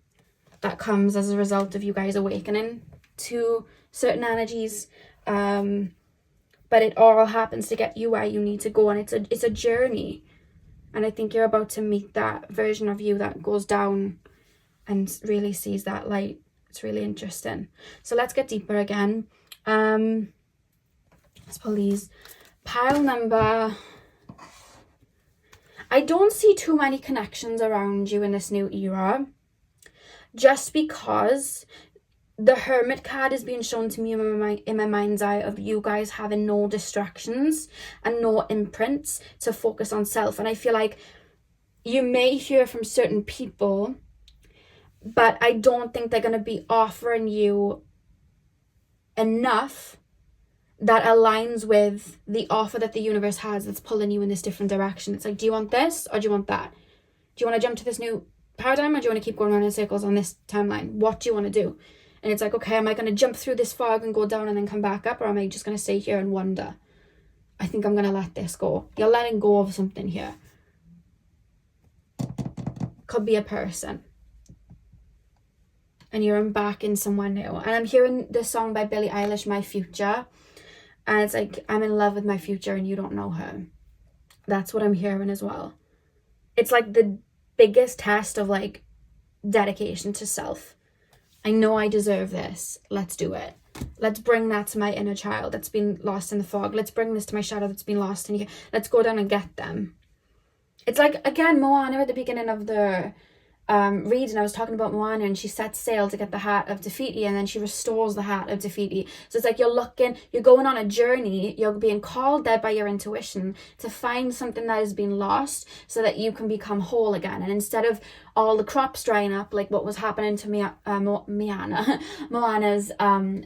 that comes as a result of you guys awakening to certain energies. But it all happens to get you where you need to go. And it's a journey. And I think you're about to meet that version of you that goes down and really sees that light. It's really interesting. So let's get deeper again. Let's pull these. Pile number... I don't see too many connections around you in this new era. Just because the Hermit card is being shown to me in my mind's eye of you guys having no distractions and no imprints to focus on self. And I feel like you may hear from certain people, but I don't think they're going to be offering you enough that aligns with the offer that the universe has that's pulling you in this different direction. It's like, do you want this or do you want that? Do you want to jump to this new paradigm, or do you want to keep going around in circles on this timeline? What do you want to do? And it's like, okay, am I going to jump through this fog and go down and then come back up, or am I just going to stay here and wonder? I think I'm going to let this go. You're letting go of something here. Could be a person. And you're embarking somewhere new. And I'm hearing this song by Billie Eilish, My Future. And it's like, I'm in love with my future and you don't know her. That's what I'm hearing as well. It's like the biggest test of like dedication to self. I know I deserve this. Let's do it. Let's bring that to my inner child that's been lost in the fog. Let's bring this to my shadow that's been lost in here. Let's go down and get them. It's like, again, Moana at the beginning of the reading, I was talking about Moana, and she sets sail to get the heart of Te Fiti, and then she restores the heart of Te Fiti. So it's like you're going on a journey, you're being called there by your intuition to find something that has been lost so that you can become whole again. And instead of all the crops drying up, like what was happening to Moana's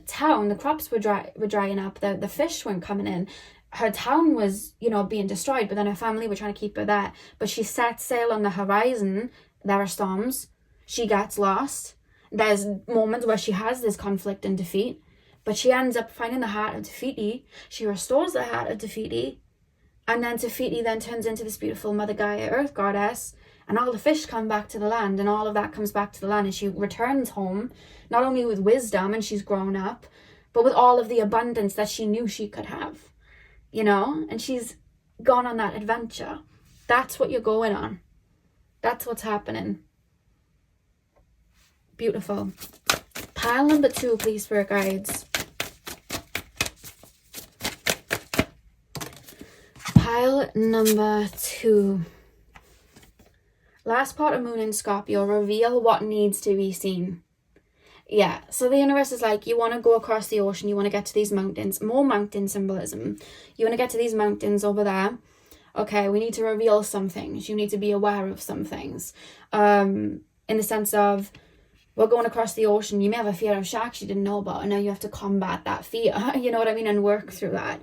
town, the crops were drying up, the fish weren't coming in. Her town was, being destroyed, but then her family were trying to keep her there. But she set sail on the horizon. There are storms. She gets lost. There's moments where she has this conflict and defeat, but she ends up finding the heart of Te Fiti. She restores the heart of Te Fiti, and then Te Fiti then turns into this beautiful Mother Gaia, Earth Goddess, and all the fish come back to the land, and all of that comes back to the land, and she returns home, not only with wisdom, and she's grown up, but with all of the abundance that she knew she could have, and she's gone on that adventure. That's what you're going on. That's what's happening. Beautiful. Pile number 2, please, Spirit Guides. Pile number 2. Last part of Moon in Scorpio. Reveal what needs to be seen. Yeah, so the universe is like, you want to go across the ocean. You want to get to these mountains. More mountain symbolism. You want to get to these mountains over there. Okay, we need to reveal some things. You need to be aware of some things. In the sense of, we're going across the ocean. You may have a fear of sharks you didn't know about, and now you have to combat that fear, you know what I mean, and work through that.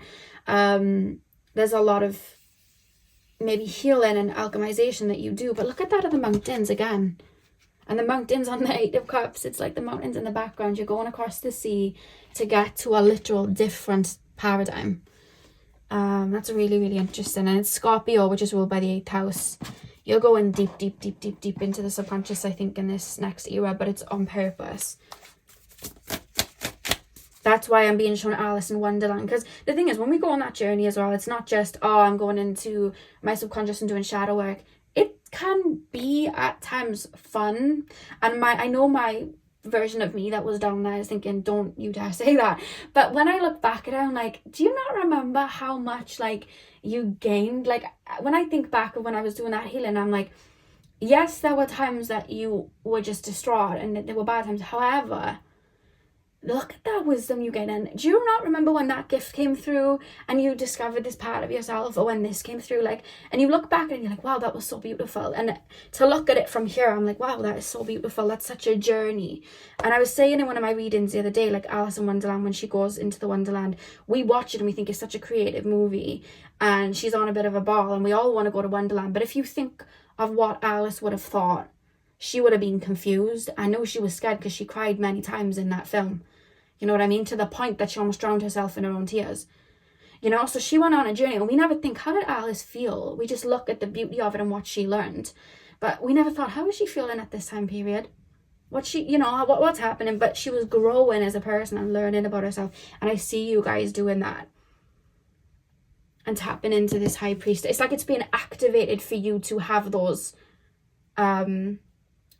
There's a lot of maybe healing and alchemization that you do, but look at that of the mountains again. And the mountains on the 8 of Cups, it's like the mountains in the background. You're going across the sea to get to a literal different paradigm. That's really, really interesting. And it's Scorpio, which is ruled by the 8th house. You're going deep, deep, deep, deep, deep into the subconscious, I think, in this next era, but it's on purpose. That's why I'm being shown Alice in Wonderland. Because the thing is, when we go on that journey as well, it's not just, I'm going into my subconscious and doing shadow work. It can be at times fun. And I know my version of me that was down there is thinking, don't you dare say that. But when I look back at it, I'm like, do you not remember how much like you gained? Like when I think back of when I was doing that healing, I'm like, yes, there were times that you were just distraught and there were bad times. However, look at that wisdom you get in. Do you not remember when that gift came through and you discovered this part of yourself, or when this came through, like, and you look back and you're like, wow, that was so beautiful. And to look at it from here, I'm like, wow, that is so beautiful. That's such a journey. And I was saying in one of my readings the other day, like Alice in Wonderland, when she goes into the Wonderland, we watch it and we think it's such a creative movie and she's on a bit of a ball and we all want to go to Wonderland. But if you think of what Alice would have thought, she would have been confused. I know she was scared because she cried many times in that film. You know what I mean? To the point that she almost drowned herself in her own tears. So she went on a journey and we never think, how did Alice feel? We just look at the beauty of it and what she learned. But we never thought, how was she feeling at this time period? What's happening? But she was growing as a person and learning about herself. And I see you guys doing that. And tapping into this high priest. It's like it's being activated for you to have those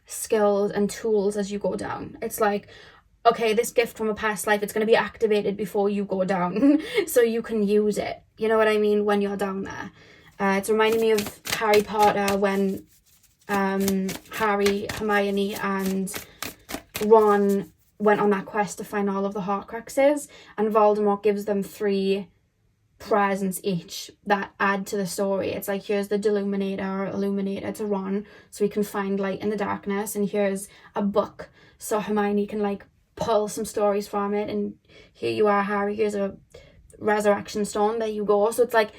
skills and tools as you go down. It's like, okay, this gift from a past life, it's going to be activated before you go down so you can use it. You know what I mean? When you're down there. It's reminding me of Harry Potter when Harry, Hermione and Ron went on that quest to find all of the Horcruxes, and Voldemort gives them 3 presents each that add to the story. It's like, here's the Illuminator to Ron so he can find light in the darkness, and here's a book so Hermione can like pull some stories from it, and here you are, Harry, here's a resurrection stone, there you go. So it's like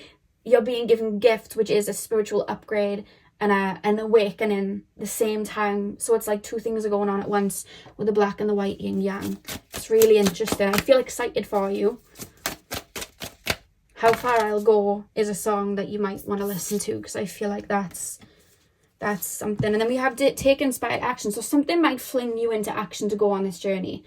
you're being given gifts, which is a spiritual upgrade, an awakening the same time. So it's like two things are going on at once with the black and the white yin yang. It's really interesting. I feel excited for you. How Far I'll Go is a song that you might want to listen to, because I feel like that's something. And then we have take inspired action. So something might fling you into action to go on this journey.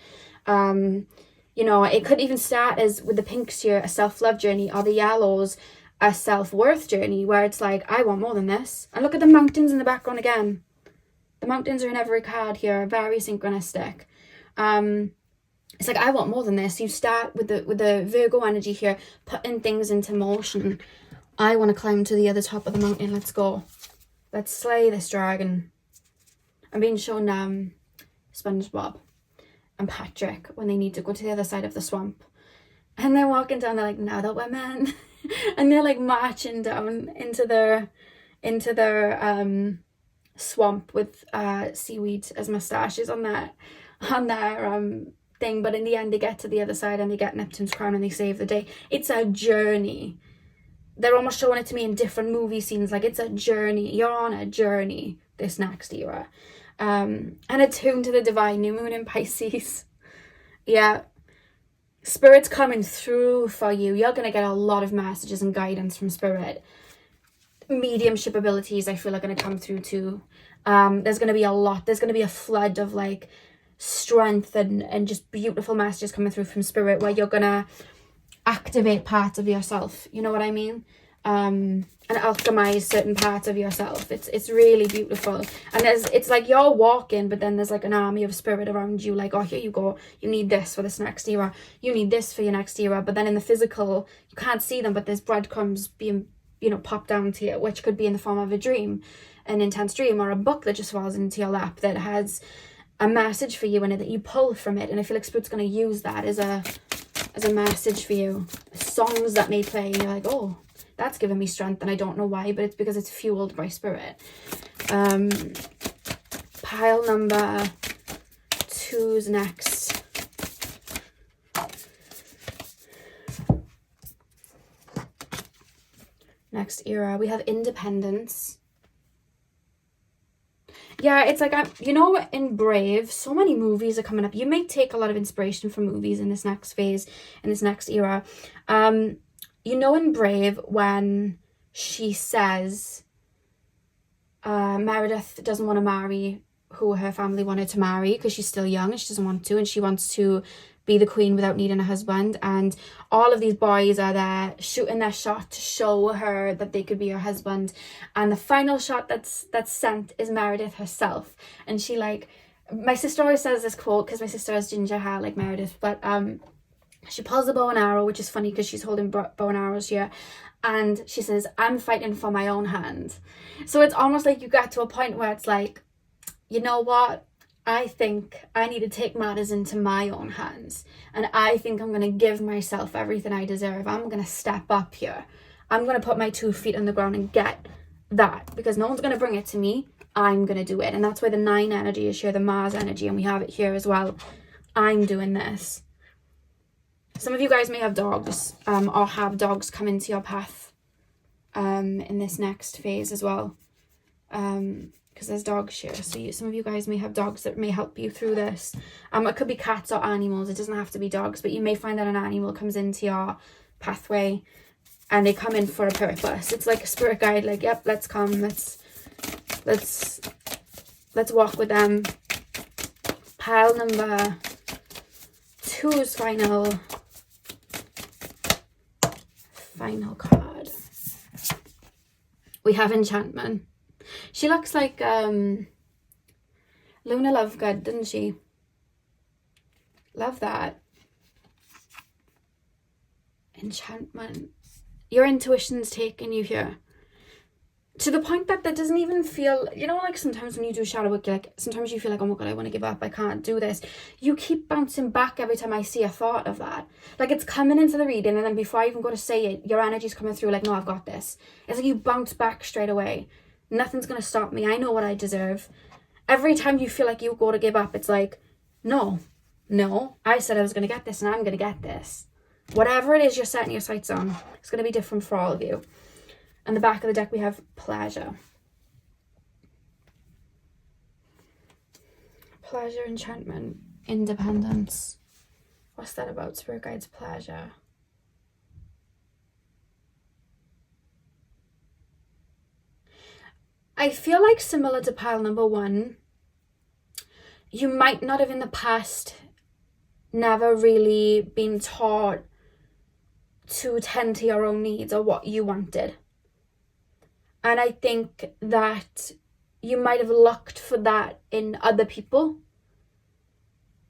You know, it could even start as with the pinks here, a self-love journey, or the yellows, a self-worth journey, where it's like, I want more than this. And look at the mountains in the background again. The mountains are in every card here, very synchronistic. It's like, I want more than this. You start with the Virgo energy here, putting things into motion. I want to climb to the other top of the mountain. Let's go. Let's slay this dragon. I'm being shown SpongeBob and Patrick when they need to go to the other side of the swamp. And they're walking down, they're like, now that we're men. And they're like marching down into their swamp with seaweed as moustaches on their thing. But in the end, they get to the other side and they get Neptune's crown and they save the day. It's a journey. They're almost showing it to me in different movie scenes. Like, it's a journey. You're on a journey this next era. And attuned to the divine, new moon in Pisces. Yeah. Spirit's coming through for you. You're going to get a lot of messages and guidance from Spirit. Mediumship abilities, I feel, are going to come through too. There's going to be a lot. There's going to be a flood of like strength and just beautiful messages coming through from Spirit, where you're going to activate parts of yourself. You know what I mean? And alchemize certain parts of yourself. It's really beautiful. And it's like you're walking, but then there's like an army of Spirit around you, like, oh, here you go, you need this for this next era, you need this for your next era. But then in the physical, you can't see them, but there's breadcrumbs being, you know, popped down to you, which could be in the form of a dream, an intense dream, or a book that just falls into your lap that has a message for you in it that you pull from it. And I feel like Spirit's going to use that as a message for you. Songs that may play and you're like, oh, that's given me strength, and I don't know why, but it's because it's fueled by Spirit. Pile number 2's next. Next era, we have independence. Yeah, it's like, you know, in Brave, so many movies are coming up. You may take a lot of inspiration from movies in this next phase, in this next era. You know, in Brave, when she says Meredith doesn't want to marry who her family wanted to marry because she's still young and she doesn't want to, and she wants to be the queen without needing a husband, and all of these boys are there shooting their shot to show her that they could be her husband, and the final shot that's sent is Meredith herself. And she, like, my sister always says this quote, because my sister has ginger hair like Meredith, but she pulls a bow and arrow, which is funny because she's holding bow and arrows here, and she says, I'm fighting for my own hand. So it's almost like you get to a point where it's like, you know what, I think I need to take matters into my own hands, and I think I'm going to give myself everything I deserve. I'm going to step up here. I'm going to put my 2 feet on the ground and get that, because no one's going to bring it to me. I'm going to do it. And that's why the 9 energy is here, the Mars energy, and we have it here as well. I'm doing this. Some of you guys may have dogs, or have dogs come into your path in this next phase as well, because there's dogs here. So some of you guys may have dogs that may help you through this. It could be cats or animals. It doesn't have to be dogs, but you may find that an animal comes into your pathway and they come in for a purpose. It's like a spirit guide, like, yep, let's come, let's walk with them. Pile number 2's final card. We have Enchantment. She looks like Luna Lovegood, doesn't she? Love that. Enchantment. Your intuition's taking you here. To the point that doesn't even feel, you know, like sometimes when you do shadow work, like sometimes you feel like, oh my god, I want to give up, I can't do this. You keep bouncing back every time I see a thought of that. Like, it's coming into the reading, and then before I even go to say it, your energy's coming through like, no, I've got this. It's like you bounce back straight away. Nothing's going to stop me. I know what I deserve. Every time you feel like you go to give up, it's like, no, I said I was going to get this, and I'm going to get this. Whatever it is you're setting your sights on, it's going to be different for all of you. On the back of the deck, we have Pleasure. Pleasure, enchantment, independence. What's that about? Spirit guides, pleasure. I feel like similar to pile number 1, you might not have in the past never really been taught to tend to your own needs or what you wanted. And I think that you might have looked for that in other people,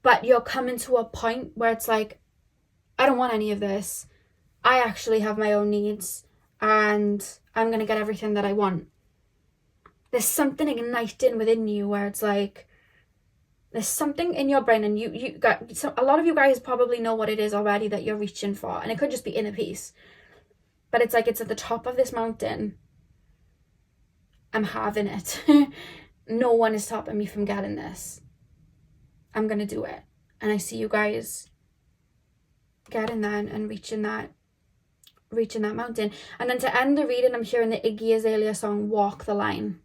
but you're coming to a point where it's like, I don't want any of this. I actually have my own needs and I'm going to get everything that I want. There's something igniting within you where it's like, there's something in your brain, and you got a lot of you guys probably know what it is already that you're reaching for, and it could just be inner peace, but it's like it's at the top of this mountain. I'm having it. No one is stopping me from getting this. I'm gonna do it. And I see you guys getting that and reaching that mountain. And then to end the reading, I'm hearing the Iggy Azalea song Walk the Line.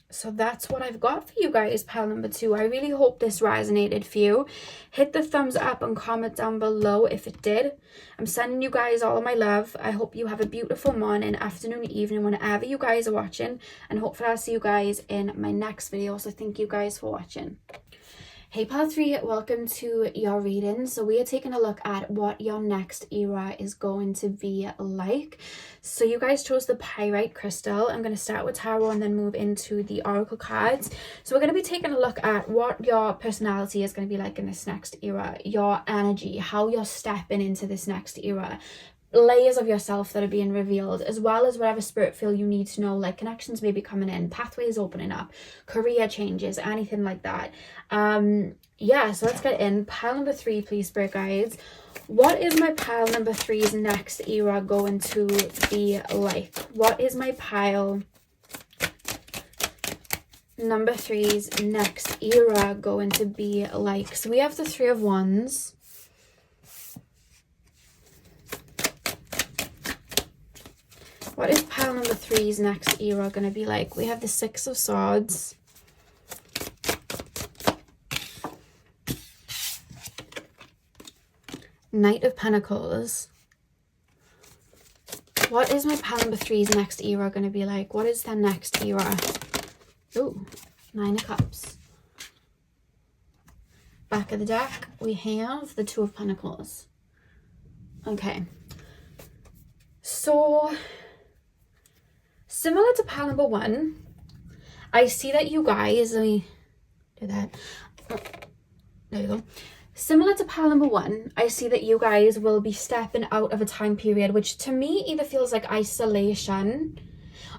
So that's what I've got for you guys, pile number 2. I really hope this resonated for you. Hit the thumbs up and comment down below if it did. I'm sending you guys all of my love. I hope you have a beautiful morning, afternoon, evening, whenever you guys are watching. And hopefully I'll see you guys in my next video. So thank you guys for watching. Hey pile 3, welcome to your reading. So we are taking a look at what your next era is going to be like. So you guys chose the pyrite crystal. I'm going to start with tarot and then move into the oracle cards. So we're going to be taking a look at what your personality is going to be like in this next era, your energy, how you're stepping into this next era, layers of yourself that are being revealed, as well as whatever spirit feel you need to know, like connections maybe coming in, pathways opening up, career changes, anything like that. Yeah, so let's get in. Pile number 3, please, spirit guides. What is my pile number 3's next era going to be like? What is my pile number 3's next era going to be like? So we have the 3 of Wands. What is pile number 3's next era going to be like? We have the 6 of Swords. Knight of Pentacles. What is my pile number 3's next era going to be like? What is their next era? Ooh, 9 of Cups. Back of the deck, we have the 2 of Pentacles. Okay. So similar to pile number 1, I see that you guys, let me do that. There you go. Similar to pile number 1, I see that you guys will be stepping out of a time period which to me either feels like isolation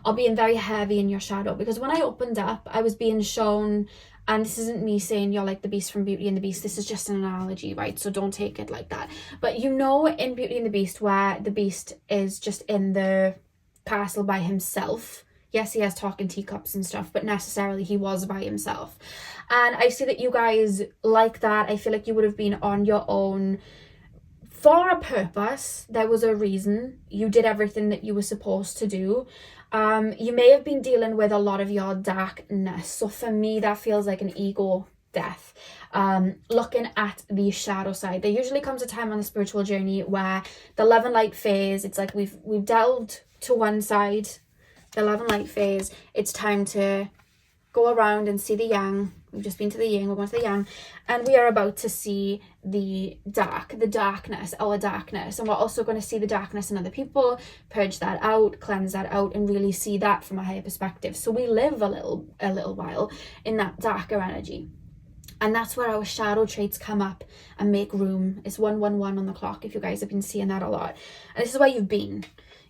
or being very heavy in your shadow. Because when I opened up, I was being shown, and this isn't me saying you're like the Beast from Beauty and the Beast, this is just an analogy, right? So don't take it like that. But you know in Beauty and the Beast where the Beast is just in the castle by himself. Yes, he has talking teacups and stuff, but necessarily he was by himself. And I see that you guys like that. I feel like you would have been on your own for a purpose. There was a reason. You did everything that you were supposed to do. You may have been dealing with a lot of your darkness. So for me, that feels like an ego death. Looking at the shadow side, there usually comes a time on the spiritual journey where the love and light phase, it's like we've delved to one side, the love and light phase. It's time to go around and see the yang. We've just been to the yin, we're going to the yang, and we are about to see the darkness, our darkness. And we're also going to see the darkness in other people, purge that out, cleanse that out, and really see that from a higher perspective. So we live a little while in that darker energy. And that's where our shadow traits come up and make room. It's 111 on the clock, if you guys have been seeing that a lot. And this is where you've been.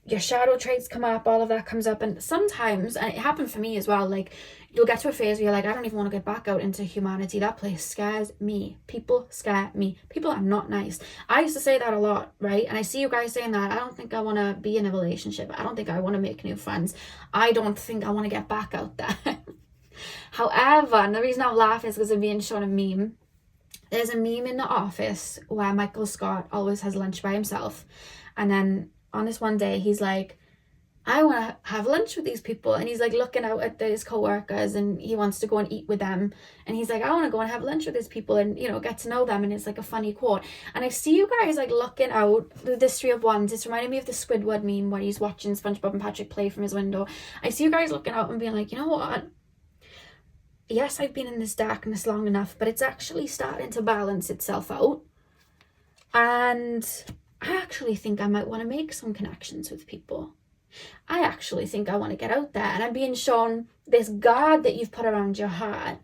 Your shadow traits come up, all of that comes up. And sometimes, and it happened for me as well, like you'll get to a phase where you're like, I don't even want to get back out into humanity. That place scares me. People scare me. People are not nice. I used to say that a lot, right? And I see you guys saying that. I don't think I want to be in a relationship. I don't think I want to make new friends. I don't think I want to get back out there. However, and the reason I'm laughing is because I'm being shown a meme. There's a meme in the office where Michael Scott always has lunch by himself. And then on this one day, he's like, I want to have lunch with these people. And he's like looking out at his co-workers and he wants to go and eat with them. And he's like, I want to go and have lunch with these people and, you know, get to know them. And it's like a funny quote. And I see you guys like looking out this Three of Wands. It's reminding me of the Squidward meme where he's watching SpongeBob and Patrick play from his window. I see you guys looking out and being like, you know what? Yes, I've been in this darkness long enough, but it's actually starting to balance itself out. And I actually think I might want to make some connections with people. I actually think I want to get out there, and I'm being shown this guard that you've put around your heart,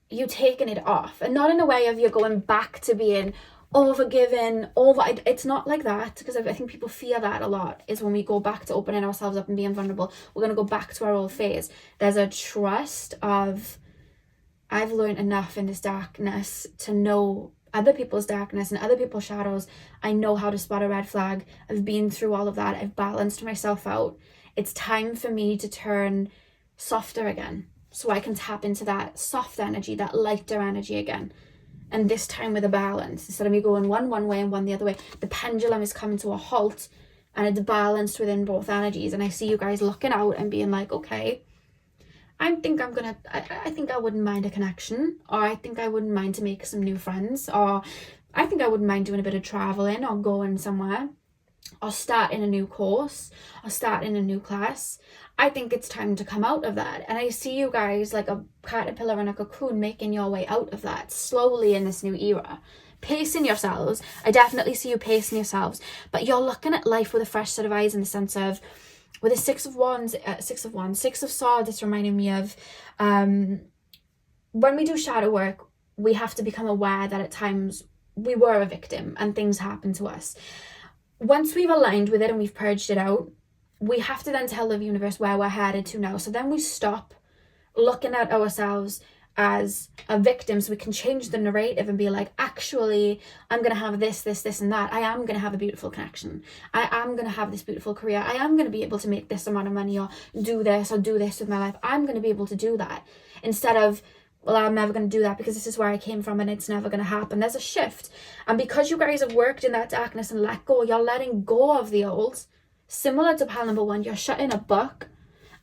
you taking it off, and not in a way of you going back to being overgiven, it's not like that, because I think people fear that a lot, is when we go back to opening ourselves up and being vulnerable, we're going to go back to our old phase. There's a trust of, I've learned enough in this darkness to know other people's darkness and other people's shadows. I know how to spot a red flag. I've been through all of that. I've balanced myself out. It's time for me to turn softer again, so I can tap into that soft energy, that lighter energy again. And this time with a balance, instead of me going one way and one the other way. The pendulum is coming to a halt and it's balanced within both energies. And I see you guys looking out and being like, okay, I think I wouldn't mind a connection, or I think I wouldn't mind to make some new friends, or I think I wouldn't mind doing a bit of traveling or going somewhere, or starting a new course, or starting a new class. I think it's time to come out of that. And I see you guys like a caterpillar in a cocoon making your way out of that slowly in this new era. Pacing yourselves. I definitely see you pacing yourselves, but you're looking at life with a fresh set of eyes, in the sense of, with the Six of Swords, it's reminding me of when we do shadow work, we have to become aware that at times we were a victim and things happen to us. Once we've aligned with it and we've purged it out, we have to then tell the universe where we're headed to now. So then we stop looking at ourselves as a victim, so we can change the narrative and be like, actually, I'm going to have this, and that. I am going to have a beautiful connection. I am going to have this beautiful career. I am going to be able to make this amount of money, or do this with my life. I'm going to be able to do that. Instead of, well, I'm never going to do that because this is where I came from and it's never going to happen. There's a shift. And because you guys have worked in that darkness and let go, you're letting go of the old. Similar to pile number 1, you're shutting a book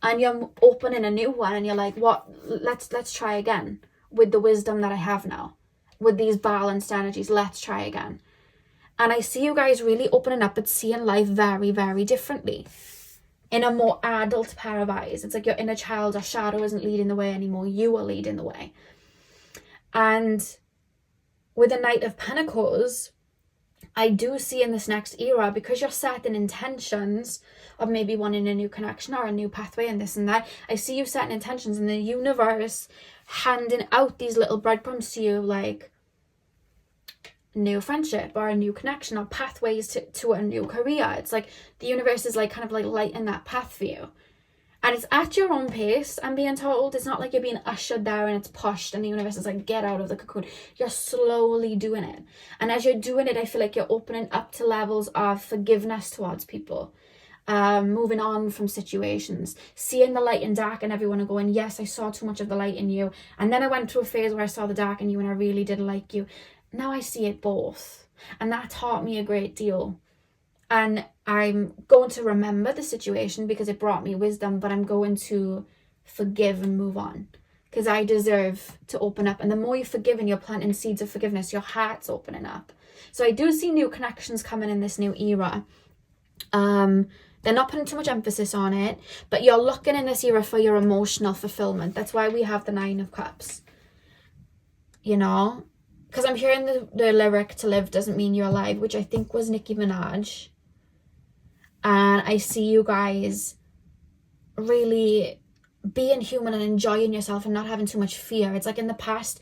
and you're opening a new one, and you're like, what, let's try again with the wisdom that I have now, with these balanced energies. Let's try again. And I see you guys really opening up and seeing life very, very differently, in a more adult pair of eyes. It's like your inner child or shadow isn't leading the way anymore. You are leading the way. And with the Knight of Pentacles, I do see in this next era, because you're setting intentions of maybe wanting a new connection or a new pathway and this and that, I see you setting intentions in the universe, handing out these little breadcrumbs to you, like new friendship or a new connection or pathways to a new career. It's like the universe is like kind of like lighting that path for you. And it's at your own pace, I'm being told. It's not like you're being ushered there and it's pushed and the universe is like, get out of the cocoon. You're slowly doing it. And as you're doing it, I feel like you're opening up to levels of forgiveness towards people. Moving on from situations. Seeing the light and dark in everyone and going, yes, I saw too much of the light in you. And then I went through a phase where I saw the dark in you and I really didn't like you. Now I see it both. And that taught me a great deal. And I'm going to remember the situation because it brought me wisdom, but I'm going to forgive and move on because I deserve to open up. And the more you forgive and you're planting seeds of forgiveness, your heart's opening up. So I do see new connections coming in this new era. They're not putting too much emphasis on it, but you're looking in this era for your emotional fulfillment. That's why we have the 9 of Cups. You know, because I'm hearing the lyric, to live doesn't mean you're alive, which I think was Nicki Minaj. And I see you guys really being human and enjoying yourself and not having too much fear. It's like in the past,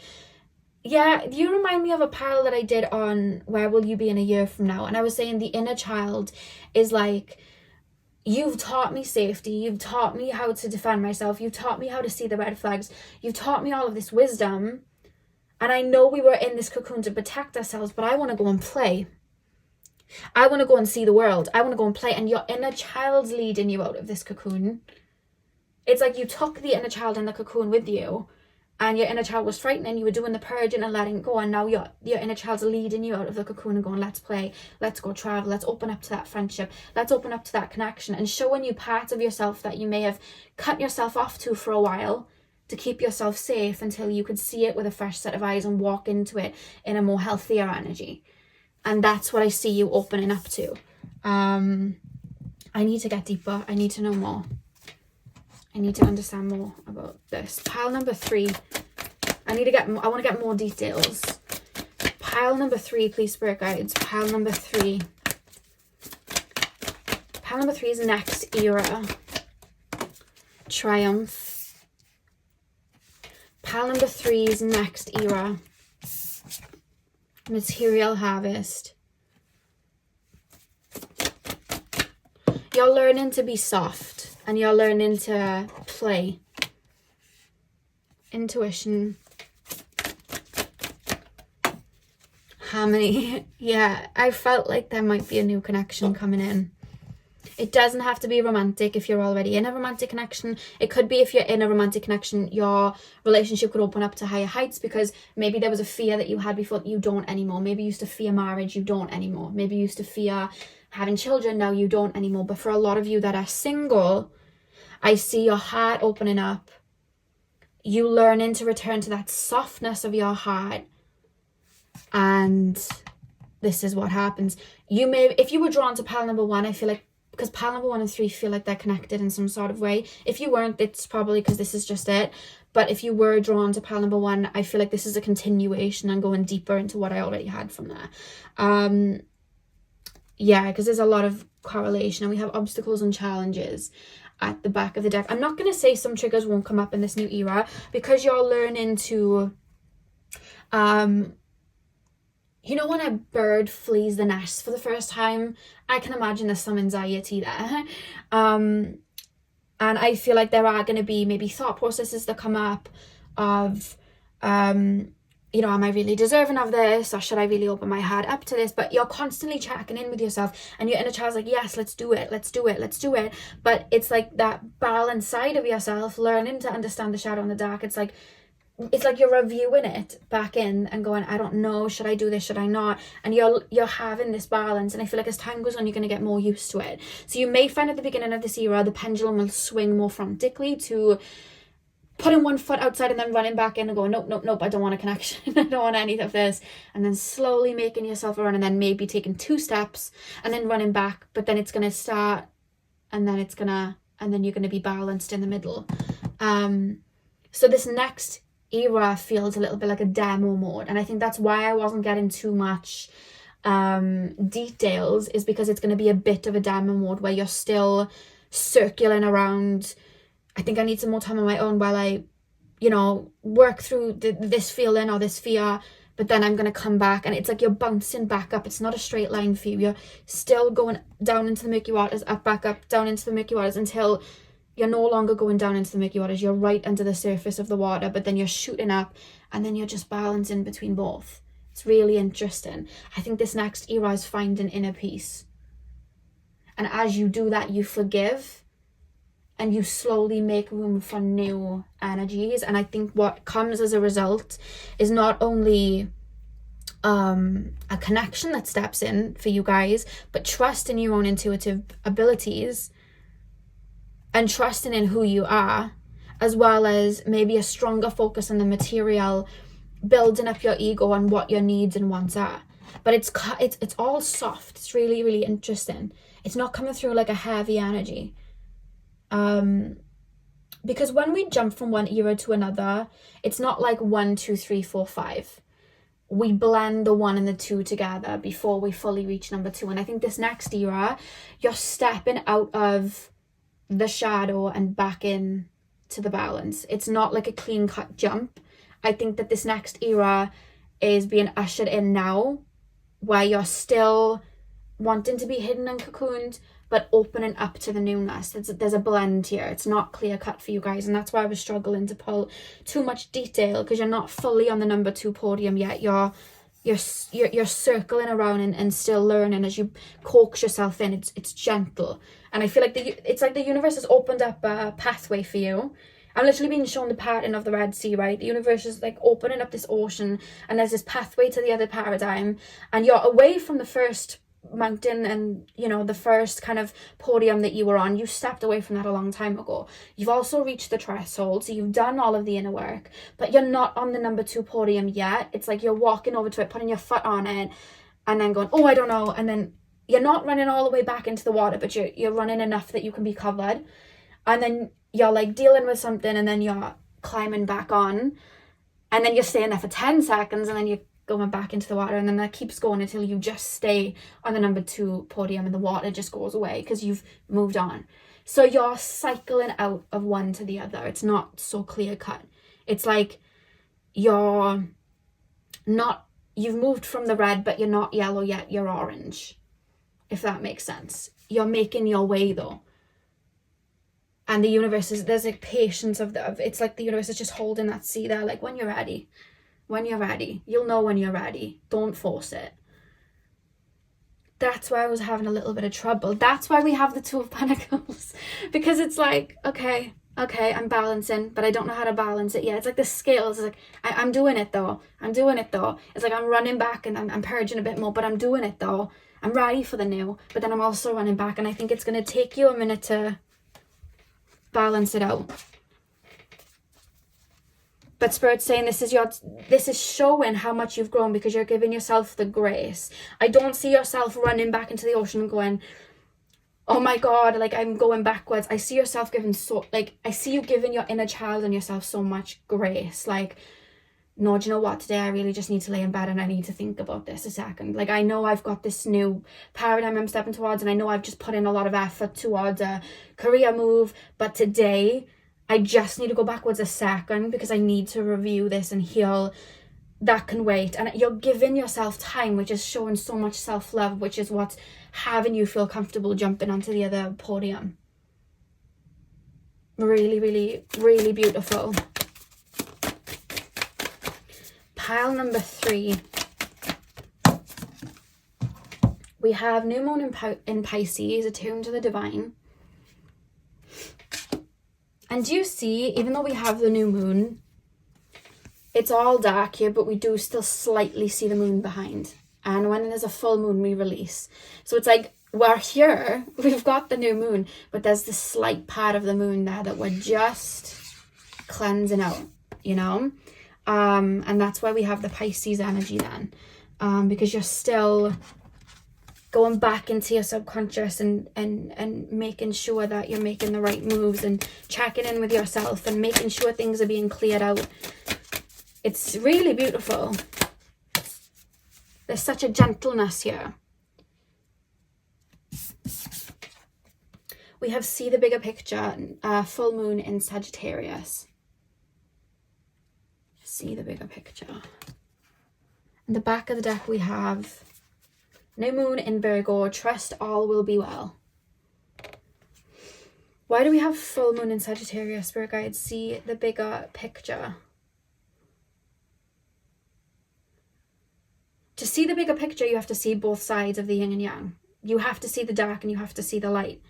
yeah, you remind me of a pile that I did on Where Will You Be in a Year From Now? And I was saying the inner child is like, you've taught me safety. You've taught me how to defend myself. You've taught me how to see the red flags. You've taught me all of this wisdom. And I know we were in this cocoon to protect ourselves, but I want to go and play. I want to go and see the world. I want to go and play. And your inner child's leading you out of this cocoon. It's like you took the inner child in the cocoon with you and your inner child was frightened and you were doing the purging and letting go, and now your inner child's leading you out of the cocoon and going, let's play, let's go travel, let's open up to that friendship, let's open up to that connection, and showing you parts of yourself that you may have cut yourself off to for a while to keep yourself safe until you could see it with a fresh set of eyes and walk into it in a more healthier energy. And that's what I see you opening up to. I need to get deeper. I need to know more. I need to understand more about this. Pile number 3. I want to get more details. Pile number 3, please, spirit guides. Pile number 3. Pile number 3 is next era. Triumph. Pile number 3 is next era. Material harvest. You're learning to be soft and you're learning to play. Intuition. Harmony. Yeah, I felt like there might be a new connection coming in. It doesn't have to be romantic if you're already in a romantic connection. It could be if you're in a romantic connection, your relationship could open up to higher heights because maybe there was a fear that you had before that you don't anymore. Maybe you used to fear marriage, you don't anymore. Maybe you used to fear having children, now you don't anymore. But for a lot of you that are single, I see your heart opening up. You learning to return to that softness of your heart. And this is what happens. You may, if you were drawn to pile number 1, I feel like, because pile number 1 and 3 feel like they're connected in some sort of way. If you weren't, it's probably because this is just it. But if you were drawn to pile number 1, I feel like this is a continuation and going deeper into what I already had from there. Yeah, because there's a lot of correlation, and we have obstacles and challenges at the back of the deck. I'm not going to say some triggers won't come up in this new era, because you're learning to, you know, when a bird flees the nest for the first time, I can imagine there's some anxiety there. And I feel like there are going to be maybe thought processes that come up of, you know, am I really deserving of this? Or should I really open my heart up to this? But you're constantly checking in with yourself, and your inner child's like, yes, let's do it. Let's do it. Let's do it. But it's like that balance side of yourself, learning to understand the shadow and the dark. It's like you're reviewing it back in and going, I don't know, should I do this, should I not? And you're having this balance, and I feel like as time goes on, you're going to get more used to it. So you may find at the beginning of this era, the pendulum will swing more frantically to putting one foot outside and then running back in and going, nope, I don't want a connection. I don't want any of this. And then slowly making yourself run, and then maybe taking 2 steps and then running back. But then it's going to start, and then you're going to be balanced in the middle. So this next era feels a little bit like a demo mode, and I think that's why I wasn't getting too much details, is because it's going to be a bit of a demo mode where you're still circling around. I think I need some more time on my own while I, you know, work through this feeling or this fear, but then I'm going to come back, and it's like you're bouncing back up. It's not a straight line for you. You're still going down into the murky waters, up, back up, down into the murky waters, until you're no longer going down into the murky waters. You're right under the surface of the water, but then you're shooting up, and then you're just balancing between both. It's really interesting. I think this next era is finding inner peace. And as you do that, you forgive, and you slowly make room for new energies. And I think what comes as a result is not only a connection that steps in for you guys, but trust in your own intuitive abilities, and trusting in who you are, as well as maybe a stronger focus on the material, building up your ego on what your needs and wants are. But it's all soft. It's really, really interesting. It's not coming through like a heavy energy. Because when we jump from one era to another, it's not like 1, 2, 3, 4, 5. We blend the 1 and the 2 together before we fully reach number 2. And I think this next era, you're stepping out of the shadow and back in to the balance. It's not like a clean cut jump. I think that this next era is being ushered in now, where you're still wanting to be hidden and cocooned, but opening up to the newness. There's a blend here. It's not clear cut for you guys, and that's why I was struggling to pull too much detail, because you're not fully on the number 2 podium yet. You're circling around and still learning as you coax yourself in. It's gentle, and I feel like it's like the universe has opened up a pathway for you, I'm literally being shown the pattern of the Red Sea, right? The universe is like opening up this ocean, and there's this pathway to the other paradigm, and you're away from the first mountain and, you know, the first kind of podium that you were on. You stepped away from that a long time ago. You've also reached the threshold, so you've done all of the inner work, but you're not on the number 2 podium yet. It's like you're walking over to it, putting your foot on it, and then going, oh, I don't know, and then you're not running all the way back into the water, but you're running enough that you can be covered, and then you're like dealing with something, and then you're climbing back on, and then you're staying there for 10 seconds, and then you're going back into the water, and then that keeps going until you just stay on the number 2 podium and the water just goes away because you've moved on. So you're cycling out of one to the other. It's not so clear cut. It's like you've moved from the red, but you're not yellow yet, you're orange, if that makes sense. You're making your way though. And the universe there's like patience it's like the universe is just holding that sea there, like when you're ready, you'll know when you're ready. Don't force it. That's why I was having a little bit of trouble. That's why we have the 2 of Pentacles, because it's like, okay, I'm balancing, but I don't know how to balance it yet. It's like the scales. It's like, I'm doing it though. It's like I'm running back and I'm purging a bit more, but I'm doing it though. I'm ready for the new, but then I'm also running back, and I think it's going to take you a minute to balance it out. But Spirit's saying this is showing how much you've grown, because you're giving yourself the grace. I don't see yourself running back into the ocean and going, oh my God, like I'm going backwards. I see yourself I see you giving your inner child and yourself so much grace. Like, no, do you know what? Today I really just need to lay in bed and I need to think about this a second. Like, I know I've got this new paradigm I'm stepping towards, and I know I've just put in a lot of effort towards a career move, but today I just need to go backwards a second because I need to review this and heal. That can wait. And you're giving yourself time, which is showing so much self-love, which is what's having you feel comfortable jumping onto the other podium. Really, really, really beautiful. Pile number 3. We have New Moon in Pisces, attuned to the divine. And do you see, even though we have the new moon, it's all dark here, but we do still slightly see the moon behind. And when there's a full moon, we release. So it's like, we're here, we've got the new moon, but there's this slight part of the moon there that we're just cleansing out, you know? And that's why we have the Pisces energy then, because you're still going back into your subconscious and making sure that you're making the right moves and checking in with yourself and making sure things are being cleared out. It's really beautiful. There's such a gentleness here. We have see the bigger picture, full moon in Sagittarius. See the bigger picture. In the back of the deck we have new moon in Virgo, trust all will be well. Why do we have full moon in Sagittarius? Spirit guides, see the bigger picture. To see the bigger picture, you have to see both sides of the yin and yang. You have to see the dark and you have to see the light.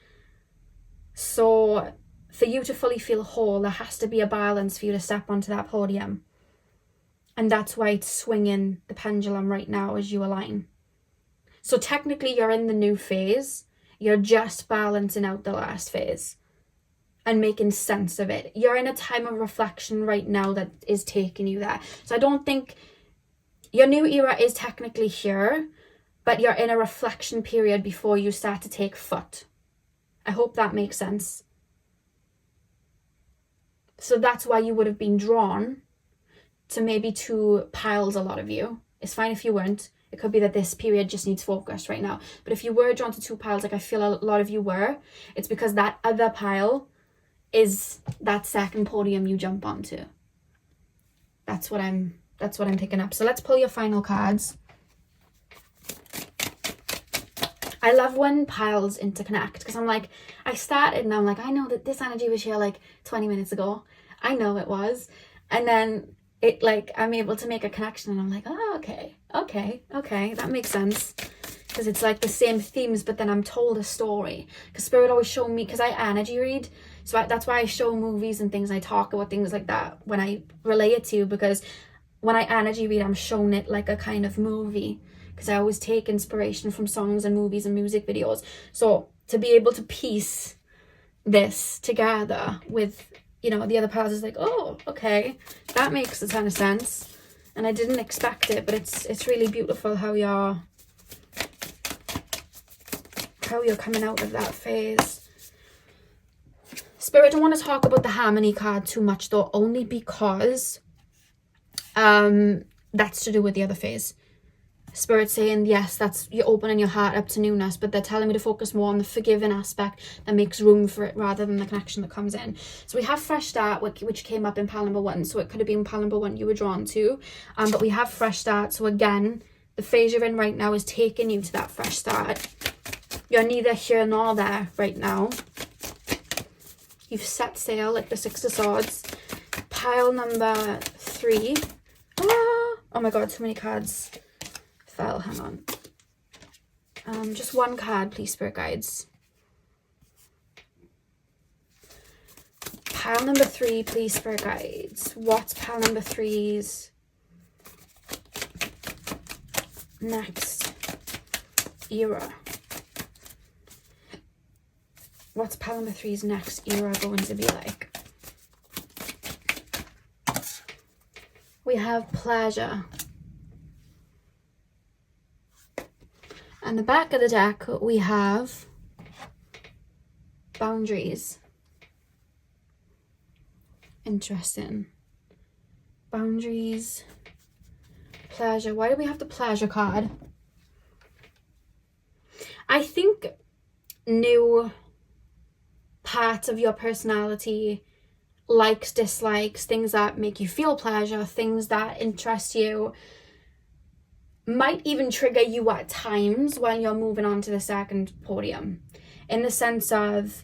So for you to fully feel whole, there has to be a balance for you to step onto that podium. And that's why it's swinging the pendulum right now as you align. So technically you're in the new phase. You're just balancing out the last phase and making sense of it. You're in a time of reflection right now that is taking you there. So I don't think your new era is technically here, but you're in a reflection period before you start to take foot. I hope that makes sense. So that's why you would have been drawn to maybe 2 piles, a lot of you. It's fine if you weren't. It could be that this period just needs focus right now. But if you were drawn to 2 piles, like I feel a lot of you were, it's because that other pile is that second podium you jump onto. That's what I'm picking up. So let's pull your final cards. I love when piles interconnect, because I'm like, I started and I'm like, I know that this energy was here like 20 minutes ago. I know it was. And then it like, I'm able to make a connection and I'm like, oh, okay, that makes sense. Because it's like the same themes, but then I'm told a story. Because Spirit always showed me, because I energy read, So that's why I show movies and things, I talk about things like that when I relay it to you, because when I energy read, I'm shown it like a kind of movie, because I always take inspiration from songs and movies and music videos. So to be able to piece this together with, you know, the other part is like, oh, okay, that makes a ton of sense. And I didn't expect it, but it's really beautiful how you're coming out of that phase. Spirit don't want to talk about the harmony card too much though, only because that's to do with the other phase. Spirit's saying, yes, that's you're opening your heart up to newness, but they're telling me to focus more on the forgiving aspect that makes room for it rather than the connection that comes in. So we have fresh start, which came up in pile number 1. So it could have been pile number 1 you were drawn to. But we have fresh start. So again, the phase you're in right now is taking you to that fresh start. You're neither here nor there right now. You've set sail like the 6 of Swords. Pile number 3. Oh my god, so many cards fell. Hang on. Just one card, please, Spirit Guides. Pile number 3, please, Spirit Guides. What's pile number 3's next era? What's pile number 3's next era going to be like? We have pleasure. And the back of the deck, we have boundaries. Interesting. Boundaries. Pleasure. Why do we have the pleasure card? I think new parts of your personality, likes, dislikes, things that make you feel pleasure, things that interest you, might even trigger you at times when you're moving on to the second podium, in the sense of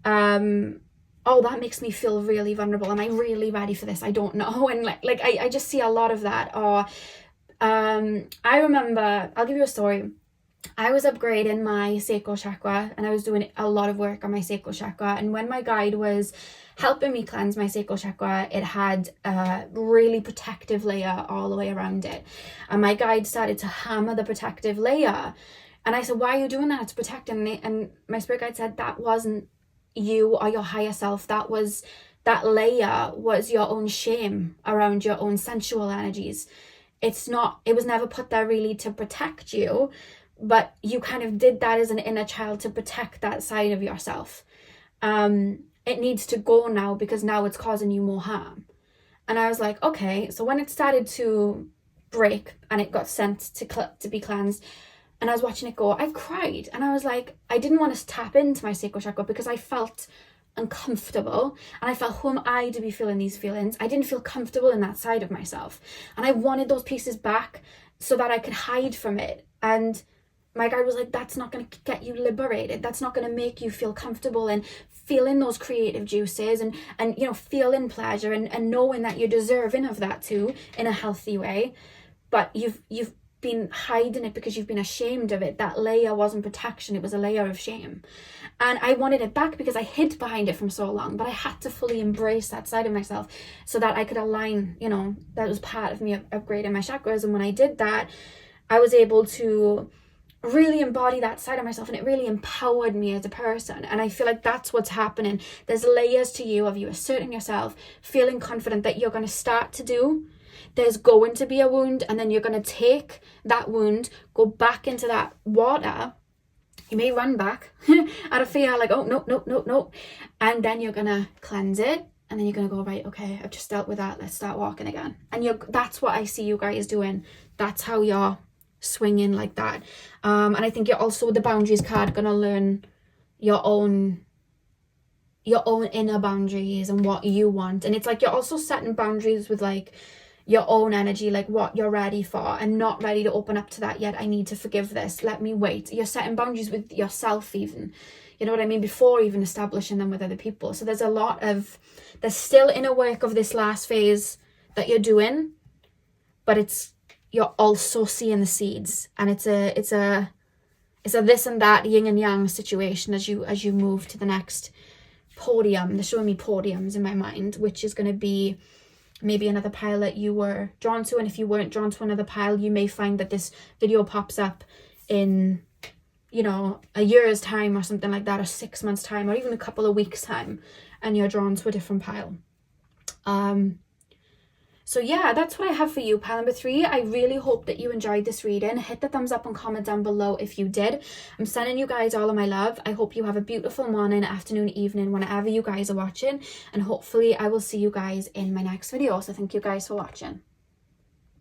oh, that makes me feel really vulnerable, am I really ready for this, I don't know. And I just see a lot of that. Or I remember, I'll give you a story. I was upgrading my sacral chakra and I was doing a lot of work on my sacral chakra, and when my guide was helping me cleanse my sacral chakra, it had a really protective layer all the way around it, and my guide started to hammer the protective layer, and I said, why are you doing that? It's protecting me. And my spirit guide said, that wasn't you or your higher self, that layer was your own shame around your own sensual energies. It was never put there really to protect you, but you kind of did that as an inner child to protect that side of yourself. It needs to go now because now it's causing you more harm. And I was like, okay. So when it started to break and it got sent to be cleansed, and I was watching it go, I cried. And I was like, I didn't want to tap into my sacral chakra because I felt uncomfortable, and I felt, who am I to be feeling these feelings? I didn't feel comfortable in that side of myself, and I wanted those pieces back so that I could hide from it. And my guide was like, that's not going to get you liberated. That's not going to make you feel comfortable and feeling those creative juices and you know, feeling pleasure and knowing that you're deserving of that too in a healthy way. But you've been hiding it because you've been ashamed of it. That layer wasn't protection, it was a layer of shame. And I wanted it back because I hid behind it for so long, but I had to fully embrace that side of myself so that I could align, you know, that was part of me upgrading my chakras. And when I did that, I was able to really embody that side of myself, and it really empowered me as a person. And I feel like that's what's happening. There's layers to you of you asserting yourself, feeling confident that you're going to start to do. There's going to be a wound, and then you're going to take that wound, go back into that water. You may run back out of fear, like, oh, no. And then you're going to cleanse it, and then you're going to go, right, okay, I've just dealt with that. Let's start walking again. And that's what I see you guys doing. That's how you're swinging like that. And I think you're also, with the boundaries card, going to learn your own inner boundaries and what you want. And it's like you're also setting boundaries with like your own energy, like what you're ready for. I'm not ready to open up to that yet. I need to forgive this. Let me wait. You're setting boundaries with yourself even. You know what I mean? Before even establishing them with other people. So there's still inner work of this last phase that you're doing, but you're also seeing the seeds, and it's a this and that yin and yang situation as you move to the next podium. They're showing me podiums in my mind, which is going to be maybe another pile that you were drawn to. And if you weren't drawn to another pile, you may find that this video pops up in, you know, a year's time or something like that, or 6 months time, or even a couple of weeks time, and you're drawn to a different pile. So yeah, that's what I have for you, pile number 3. I really hope that you enjoyed this reading. Hit the thumbs up and comment down below if you did. I'm sending you guys all of my love. I hope you have a beautiful morning, afternoon, evening, whenever you guys are watching. And hopefully I will see you guys in my next video. So thank you guys for watching.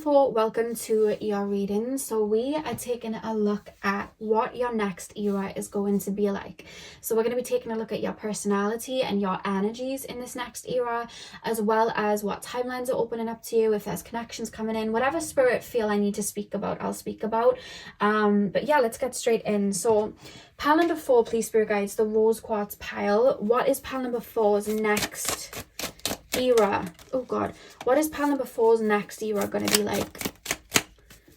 Welcome to your reading. So we are taking a look at what your next era is going to be like. So we're going to be taking a look at your personality and your energies in this next era, as well as what timelines are opening up to you, if there's connections coming in, whatever spirit feel I need to speak about, I'll speak about. But yeah, let's get straight in. So pile number 4, please, spirit guides, the rose quartz pile. What is pile number 4's next era? Oh god, what is pile number 4's next era going to be like?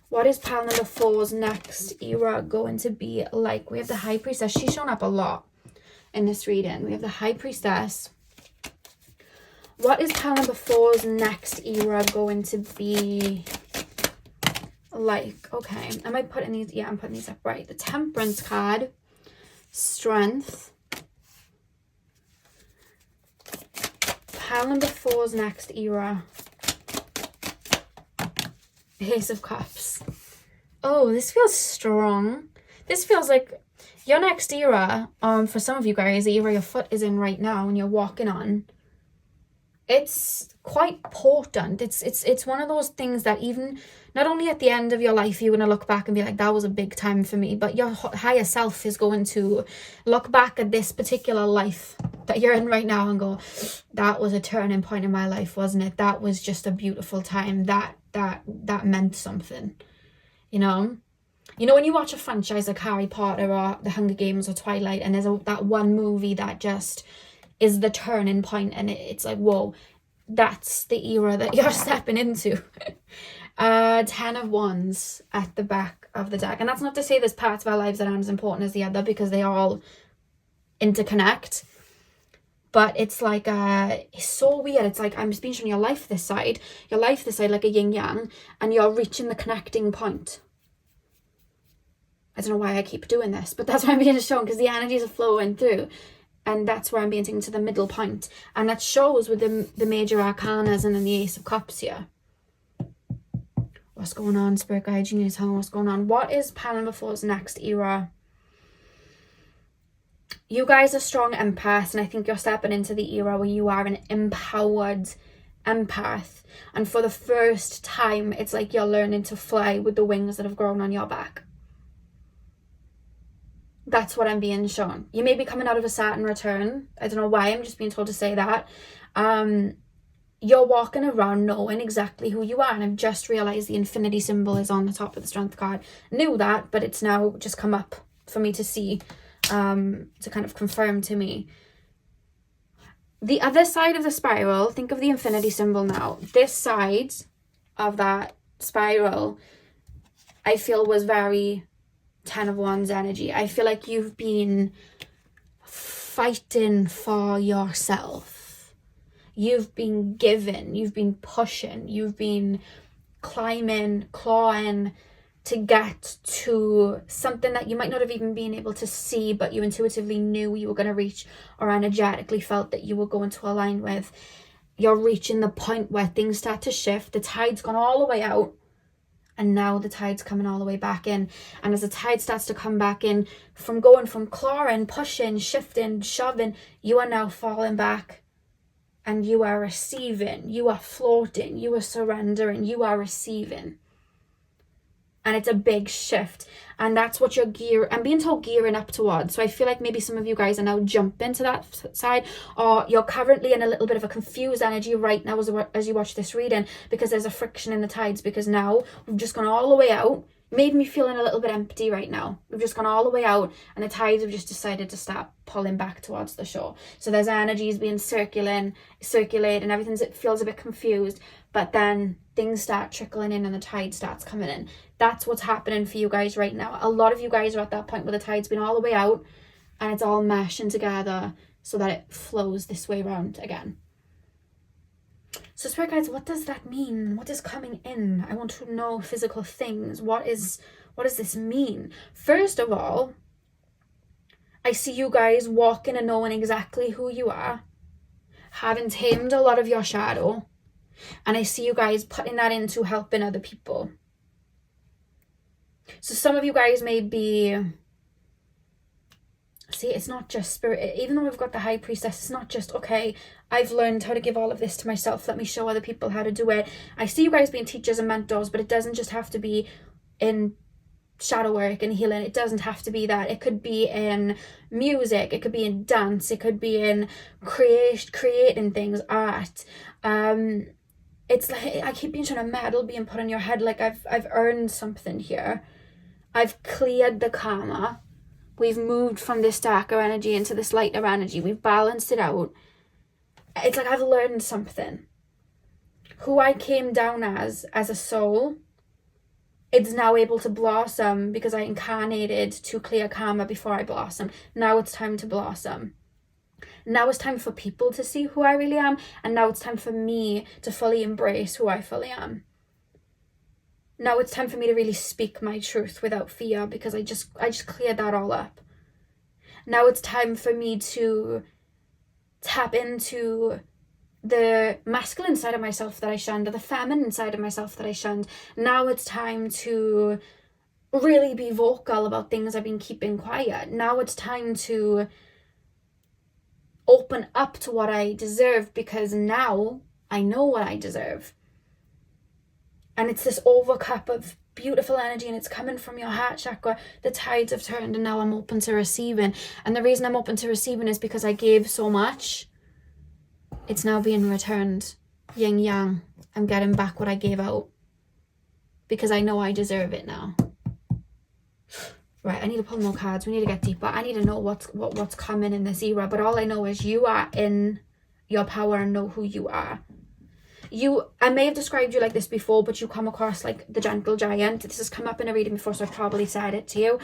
What is pile number 4's next era going to be like? We have the High Priestess. She's shown up a lot in this reading. We have the High Priestess. What is pile number 4's next era going to be like? Okay, am I putting these? Yeah, I'm putting these up right. The Temperance card, Strength. Pile number 4's next era, Ace of Cups. Oh, this feels strong. This feels like your next era, for some of you guys, the era your foot is in right now and you're walking on. It's quite potent. It's one of those things that even not only at the end of your life you're going to look back and be like, that was a big time for me, but your higher self is going to look back at this particular life that you're in right now and go, that was a turning point in my life, wasn't it? That was just a beautiful time. That meant something, you know? You know, when you watch a franchise like Harry Potter or The Hunger Games or Twilight, and there's that one movie that just is the turning point, and it's like, whoa, that's the era that you're stepping into. 10 of Wands at the back of the deck. And that's not to say there's parts of our lives that aren't as important as the other, because they all interconnect. But it's like, it's so weird. It's like I'm just being shown your life this side like a yin yang, and you're reaching the connecting point. I don't know why I keep doing this, but that's why I'm being shown, because the energies are flowing through. And that's where I'm being taken to the middle point. And that shows with the major arcanas and then the Ace of Cups here. What's going on, Spirit Guide? You need to tell me what's going on. What is pile number 4's next era? You guys are strong empaths, and I think you're stepping into the era where you are an empowered empath. And for the first time, it's like you're learning to fly with the wings that have grown on your back. That's what I'm being shown. You may be coming out of a Saturn return. I don't know why, I'm just being told to say that. You're walking around knowing exactly who you are. And I've just realised the infinity symbol is on the top of the Strength card. Knew that, but it's now just come up for me to see, to kind of confirm to me. The other side of the spiral, think of the infinity symbol now. This side of that spiral, I feel was very 10 of Wands energy. I feel like you've been fighting for yourself. You've been giving, you've been pushing, you've been climbing, clawing to get to something that you might not have even been able to see, but you intuitively knew you were going to reach, or energetically felt that you were going to align with. You're reaching the point where things start to shift. The tide's gone all the way out, and now the tide's coming all the way back in. And as the tide starts to come back in, from going from clawing, pushing, shifting, shoving, you are now falling back. And you are receiving. You are floating. You are surrendering. You are receiving. And it's a big shift. And that's what I'm being told gearing up towards. So I feel like maybe some of you guys are now jumping to that side, or you're currently in a little bit of a confused energy right now as you watch this reading, because there's a friction in the tides, because now we've just gone all the way out. Made me feeling a little bit empty right now. We've just gone all the way out, and the tides have just decided to start pulling back towards the shore. So there's energies being circulating, everything feels a bit confused, but then things start trickling in and the tide starts coming in. That's what's happening for you guys right now. A lot of you guys are at that point where the tide's been all the way out and it's all meshing together. so that it flows this way around again. So Spirit Guides, what does that mean? What is coming in? I want to know physical things. What does this mean? First of all, I see you guys walking and knowing exactly who you are, having tamed a lot of your shadow, and I see you guys putting that into helping other people. So some of you guys may be, see, it's not just spirit, even though we've got the High Priestess, it's not just, okay, I've learned how to give all of this to myself, let me show other people how to do it. I see you guys being teachers and mentors, but it doesn't just have to be in shadow work and healing. It doesn't have to be that. It could be in music, it could be in dance, it could be in creating things, art. It's like, I keep being trying to metal being put on your head, like I've earned something here. I've cleared the karma. We've moved from this darker energy into this lighter energy. We've balanced it out. It's like I've learned something. Who I came down as a soul, it's now able to blossom because I incarnated to clear karma before I blossom. Now it's time to blossom. Now it's time for people to see who I really am. And now it's time for me to fully embrace who I fully am. Now it's time for me to really speak my truth without fear, because I just cleared that all up. Now it's time for me to tap into the masculine side of myself that I shunned, or the feminine side of myself that I shunned. Now it's time to really be vocal about things I've been keeping quiet. Now it's time to open up to what I deserve, because now I know what I deserve. And it's this overcup of beautiful energy, and it's coming from your heart chakra. The tides have turned, and now I'm open to receiving. And the reason I'm open to receiving is because I gave so much. It's now being returned. Yin yang. I'm getting back what I gave out, because I know I deserve it now. Right, I need to pull more cards. We need to get deeper. I need to know what's coming in this era. But all I know is you are in your power and know who you are. I may have described you like this before, but you come across like the gentle giant. This has come up in a reading before, so I've probably said it to you.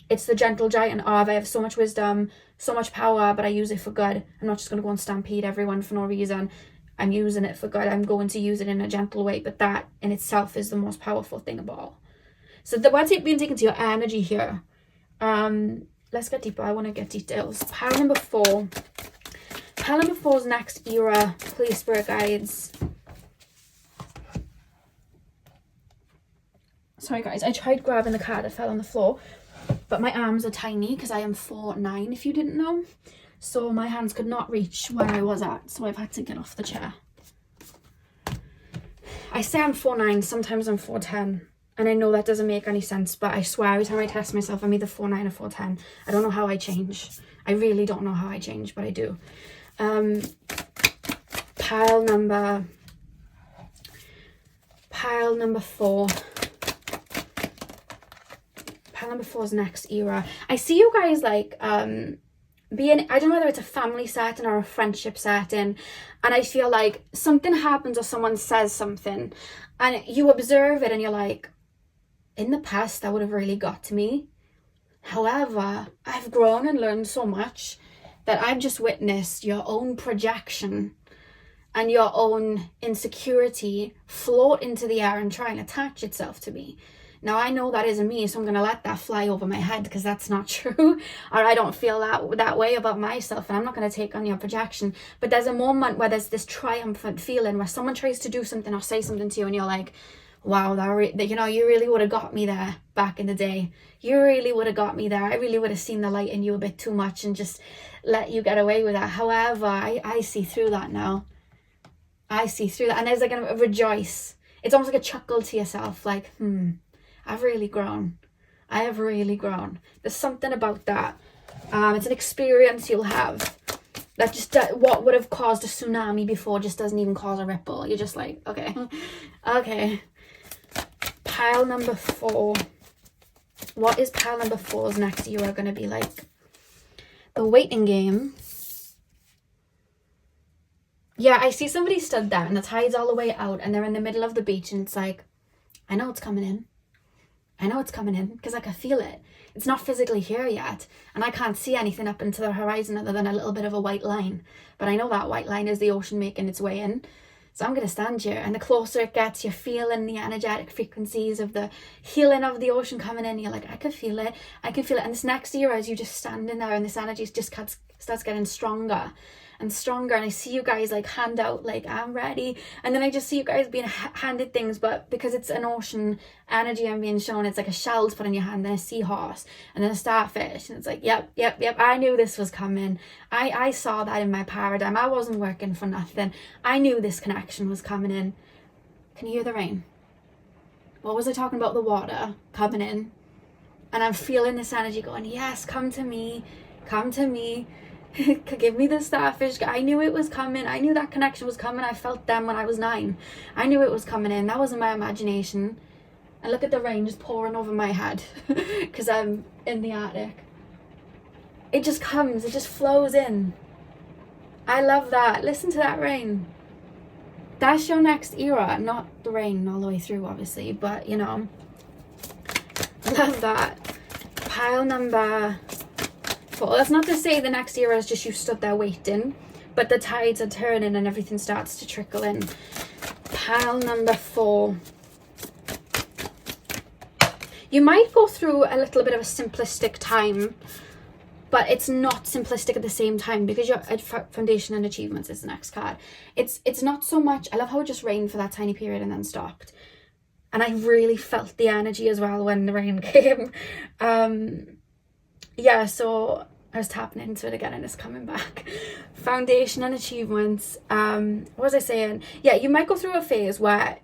It's the gentle giant of, I have so much wisdom, so much power, but I use it for good. I'm not just going to go and stampede everyone for no reason. I'm using it for good. I'm going to use it in a gentle way, but that in itself is the most powerful thing of all. So the words being taken to your energy here. Let's get deeper. I want to get details. Pile number 4. Pile number 4's next era, please, Spirit Guides. Sorry guys, I tried grabbing the card that fell on the floor, but my arms are tiny because I am 4'9", if you didn't know. So my hands could not reach where I was at, so I've had to get off the chair. I say I'm 4'9", sometimes I'm 4'10", and I know that doesn't make any sense, but I swear every time I test myself, I'm either 4'9" or 4'10". I don't know how I change. I really don't know how I change, but I do. Pile number 4. Pile number 4's next era. I see you guys like being, I don't know whether it's a family setting or a friendship setting, and I feel like something happens or someone says something and you observe it and you're like, in the past that would have really got to me. However, I've grown and learned so much that I've just witnessed your own projection and your own insecurity float into the air and try and attach itself to me. Now, I know that isn't me, so I'm going to let that fly over my head because that's not true, or I don't feel that way about myself, and I'm not going to take on your projection. But there's a moment where there's this triumphant feeling where someone tries to do something or say something to you, and you're like, wow, you really would have got me there back in the day. You really would have got me there. I really would have seen the light in you a bit too much and just let you get away with that. However, I see through that now. I see through that. And there's like a rejoice. It's almost like a chuckle to yourself, like, I've really grown. I have really grown. There's something about that. It's an experience you'll have that just what would have caused a tsunami before just doesn't even cause a ripple. You're just like, okay. Pile number 4. What is pile number 4's next era going to be like? The waiting game. Yeah, I see somebody stood there and the tide's all the way out and they're in the middle of the beach and it's like, I know it's coming in. I know it's coming in because I can feel it. It's not physically here yet, and I can't see anything up into the horizon other than a little bit of a white line. But I know that white line is the ocean making its way in. So I'm going to stand here, and the closer it gets, you're feeling the energetic frequencies of the healing of the ocean coming in. You're like, I can feel it. I can feel it. And this next year, as you just standing there, and this energy just starts getting stronger and stronger, and I see you guys like hand out like, I'm ready, and then I just see you guys being handed things, but because it's an ocean energy I'm being shown, it's like a shell to put in your hand, then a seahorse, and then a starfish, and it's like, yep, I knew this was coming. I saw that in my paradigm. I wasn't working for nothing. I knew this connection was coming in. Can you hear the rain? What was I talking about? The water coming in, and I'm feeling this energy going, yes, come to me, give me the starfish. I knew it was coming. I knew that connection was coming. I felt them when I was 9. I knew it was coming in. That wasn't my imagination. And look at the rain just pouring over my head because I'm in the Arctic. It just comes. It just flows in. I love that. Listen to that rain. That's your next era. Not the rain all the way through, obviously, but you know. Love that. Pile number 4. That's not to say the next era is just you stood there waiting, but the tides are turning and everything starts to trickle in. Pile number 4. You might go through a little bit of a simplistic time, but it's not simplistic at the same time because your foundation and achievements is the next card. It's not so much. I love how it just rained for that tiny period and then stopped, and I really felt the energy as well when the rain came. Yeah, so I was tapping into it again and it's coming back. Foundation and achievements. What was I saying? Yeah, you might go through a phase where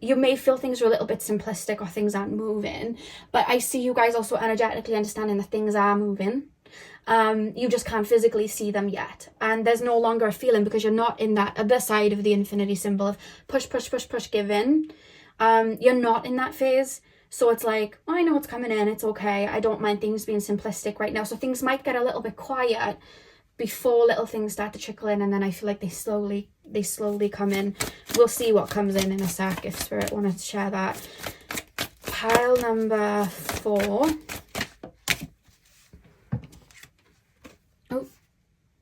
you may feel things are a little bit simplistic or things aren't moving, but I see you guys also energetically understanding that things are moving. You just can't physically see them yet, and there's no longer a feeling because you're not in that other side of the infinity symbol of push, give in. You're not in that phase. So it's like, oh, I know what's coming in. It's okay. I don't mind things being simplistic right now. So things might get a little bit quiet before little things start to trickle in. And then I feel like they slowly come in. We'll see what comes in a sec if Spirit wanted to share that. Pile number 4. Oh,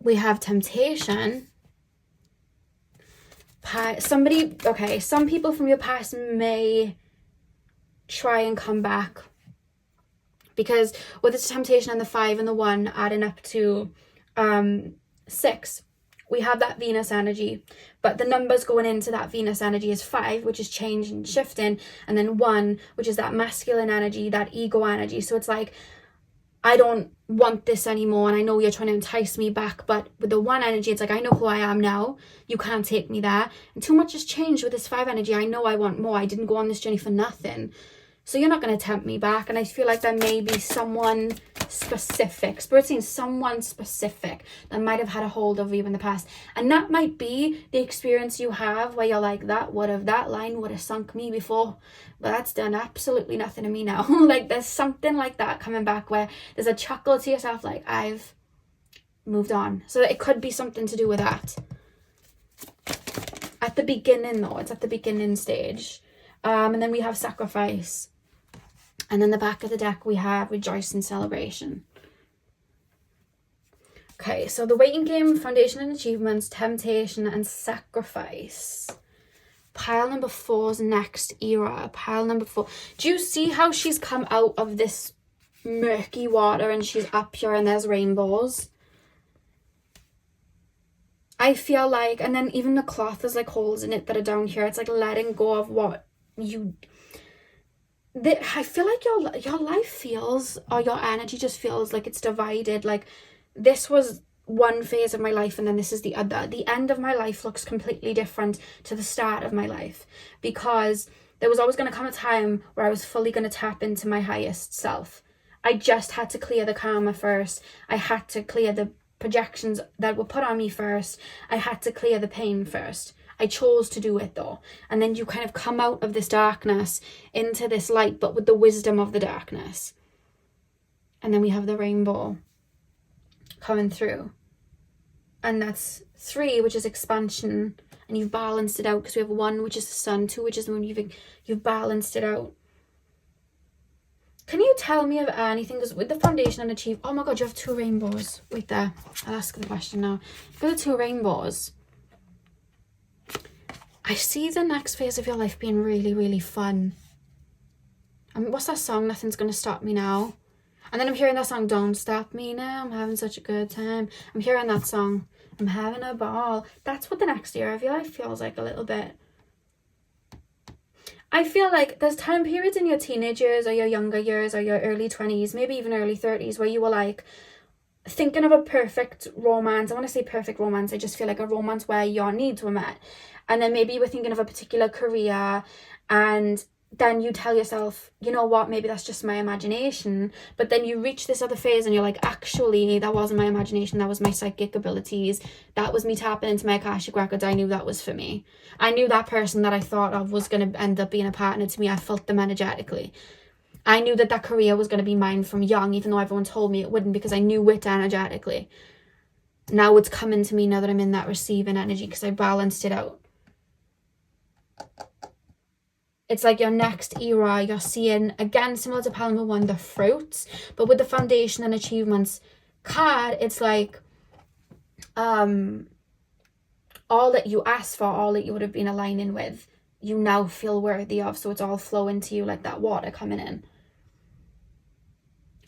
we have temptation. Some people from your past may try and come back, because with the temptation and the 5 and the 1 adding up to 6, we have that Venus energy, but the numbers going into that Venus energy is 5, which is change and shifting, and then 1, which is that masculine energy, that ego energy. So it's like, I don't want this anymore, and I know you're trying to entice me back, but with the 1 energy, it's like, I know who I am now. You can't take me there. And too much has changed with this 5 energy. I know I want more. I didn't go on this journey for nothing. So you're not going to tempt me back. And I feel like there may be someone specific, Spirit saying someone specific that might have had a hold of you in the past. And that might be the experience you have where you're like, that line would have sunk me before, but that's done absolutely nothing to me now. Like there's something like that coming back where there's a chuckle to yourself like, I've moved on. So it could be something to do with that. At the beginning though, it's at the beginning stage. And then we have sacrifice. And then the back of the deck, we have rejoice and celebration. Okay, so the waiting game, foundation and achievements, temptation and sacrifice. Pile number 4's next era. Pile number 4. Do you see how she's come out of this murky water and she's up here and there's rainbows? I feel like, and then even the cloth, there's like holes in it that are down here. It's like letting go of what you... I feel like your life feels, or your energy just feels like it's divided. Like this was one phase of my life and then this is the other. The end of my life looks completely different to the start of my life, because there was always going to come a time where I was fully going to tap into my highest self. I just had to clear the karma first. I had to clear the projections that were put on me first. I had to clear the pain first. I chose to do it though. And then you kind of come out of this darkness into this light, but with the wisdom of the darkness. And then we have the rainbow coming through. And that's 3, which is expansion. And you've balanced it out because we have 1, which is the sun, 2, which is the moon. You've balanced it out. Can you tell me of anything? Because with the foundation and achieve, oh my god, you have 2 rainbows. Wait there. I'll ask the question now. For the 2 rainbows, I see the next phase of your life being really, really fun. I mean, what's that song? Nothing's gonna stop me now. And then I'm hearing that song, Don't Stop Me Now, I'm having such a good time. I'm hearing that song, I'm having a ball. That's what the next year of your life feels like a little bit. I feel like there's time periods in your teenage years or your younger years or your early 20s, maybe even early 30s, where you were like thinking of a perfect romance. I want to say perfect romance. I just feel like a romance where your needs were met. And then maybe you were thinking of a particular career, and then you tell yourself, you know what, maybe that's just my imagination. But then you reach this other phase and you're like, actually, that wasn't my imagination. That was my psychic abilities. That was me tapping into my Akashic records. I knew that was for me. I knew that person that I thought of was going to end up being a partner to me. I felt them energetically. I knew that career was going to be mine from young, even though everyone told me it wouldn't, because I knew it energetically. Now it's coming to me now that I'm in that receiving energy, because I balanced it out. It's like your next era, you're seeing, again, similar to pile number 1, the fruits, but with the foundation and achievements card, it's like all that you asked for, all that you would have been aligning with, you now feel worthy of, so it's all flowing to you like that water coming in.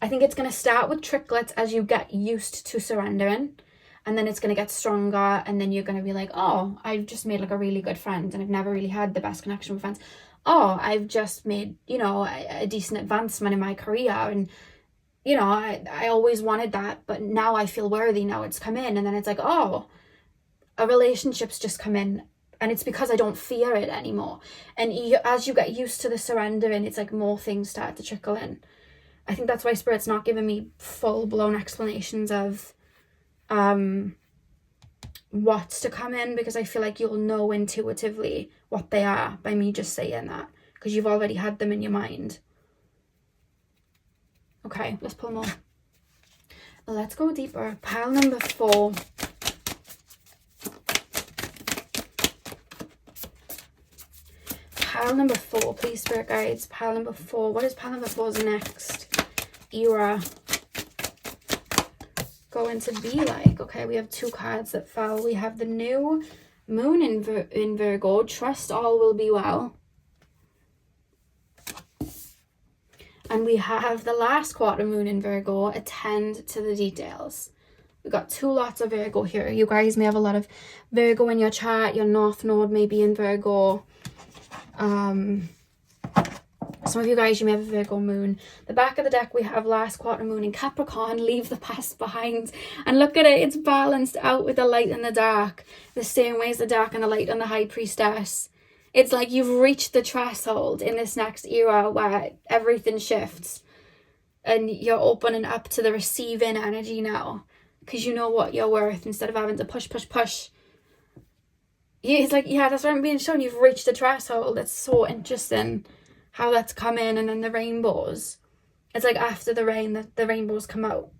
I think it's going to start with tricklets as you get used to surrendering, and then it's going to get stronger, and then you're going to be like, oh, I've just made like a really good friend, and I've never really had the best connection with friends. Oh, I've just made, you know, a decent advancement in my career, and, you know, I always wanted that, but now I feel worthy, now it's come in, and then it's like, oh, a relationship's just come in, and it's because I don't fear it anymore. And as you get used to the surrendering, it's like more things start to trickle in. I think that's why Spirit's not giving me full-blown explanations of what's to come in, because I feel like you'll know intuitively what they are by me just saying that, because you've already had them in your mind. Okay, let's pull more. Let's go deeper. Pile number 4. Pile number 4, please, Spirit Guides. Pile number 4. What is pile number 4's next era going to be like? Okay, we have 2 cards that fell. We have the new moon in Virgo, trust all will be well. And we have the last quarter moon in Virgo, attend to the details. We've got 2 lots of Virgo here. You guys may have a lot of Virgo in your chart. Your North Node may be in Virgo. Some of you guys, you may have a Virgo moon. The back of the deck, we have last quarter moon in Capricorn, leave the past behind. And look at it, it's balanced out with the light and the dark, the same way as the dark and the light on the High Priestess. It's like you've reached the threshold in this next era where everything shifts. And you're opening up to the receiving energy now, because you know what you're worth, instead of having to push. It's like, yeah, that's what I'm being shown. You've reached the threshold. It's so interesting how that's come in. And then the rainbows, it's like after the rain, the rainbows come out.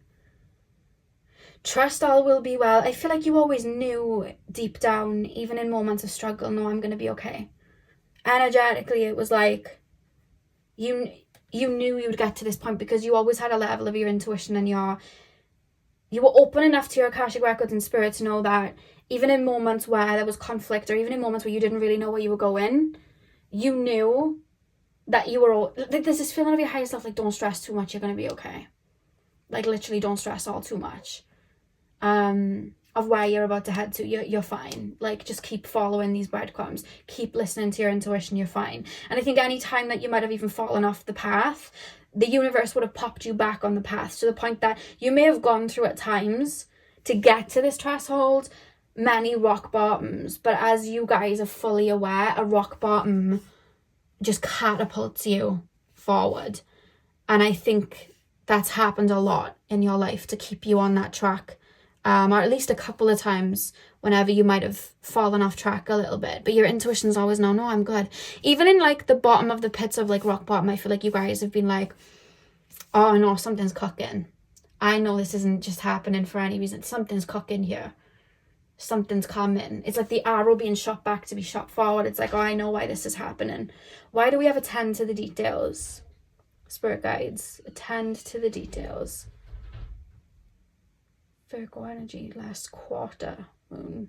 Trust all will be well. I feel like you always knew deep down, even in moments of struggle, no, I'm going to be okay. Energetically, it was like you knew you would get to this point, because you always had a level of your intuition, and you were open enough to your Akashic records and spirit to know that even in moments where there was conflict, or even in moments where you didn't really know where you were going, you knew that you were, there's this feeling of your higher self, like, don't stress too much, you're going to be okay. Like, literally, don't stress all too much. Of where you're about to head to, you're fine. Like, just keep following these breadcrumbs. Keep listening to your intuition, you're fine. And I think any time that you might have even fallen off the path, the universe would have popped you back on the path, to the point that you may have gone through at times to get to this threshold many rock bottoms, but as you guys are fully aware, a rock bottom just catapults you forward. And I think that's happened a lot in your life to keep you on that track, or at least a couple of times whenever you might have fallen off track a little bit, but your intuition's always no, I'm good. Even in like the bottom of the pits of like rock bottom, I feel like you guys have been like, oh no, something's cooking. I know this isn't just happening for any reason. Something's cooking here. Something's coming. It's like the arrow being shot back to be shot forward. It's like, oh, I know why this is happening. Why do we have attend to the details? Spirit guides, attend to the details. Virgo energy, last quarter moon.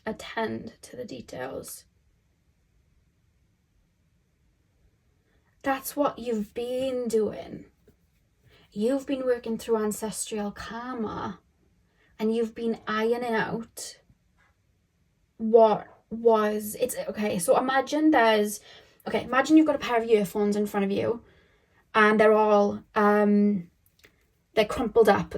Attend to the details. That's what you've been doing. You've been working through ancestral karma, and you've been ironing out what was, it's okay. So imagine imagine you've got a pair of earphones in front of you, and they're all they're crumpled up.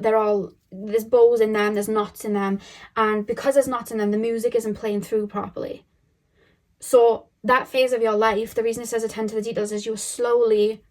There's bows in them, there's knots in them, and because there's knots in them, the music isn't playing through properly. So that phase of your life, the reason it says attend to the details is you were slowly,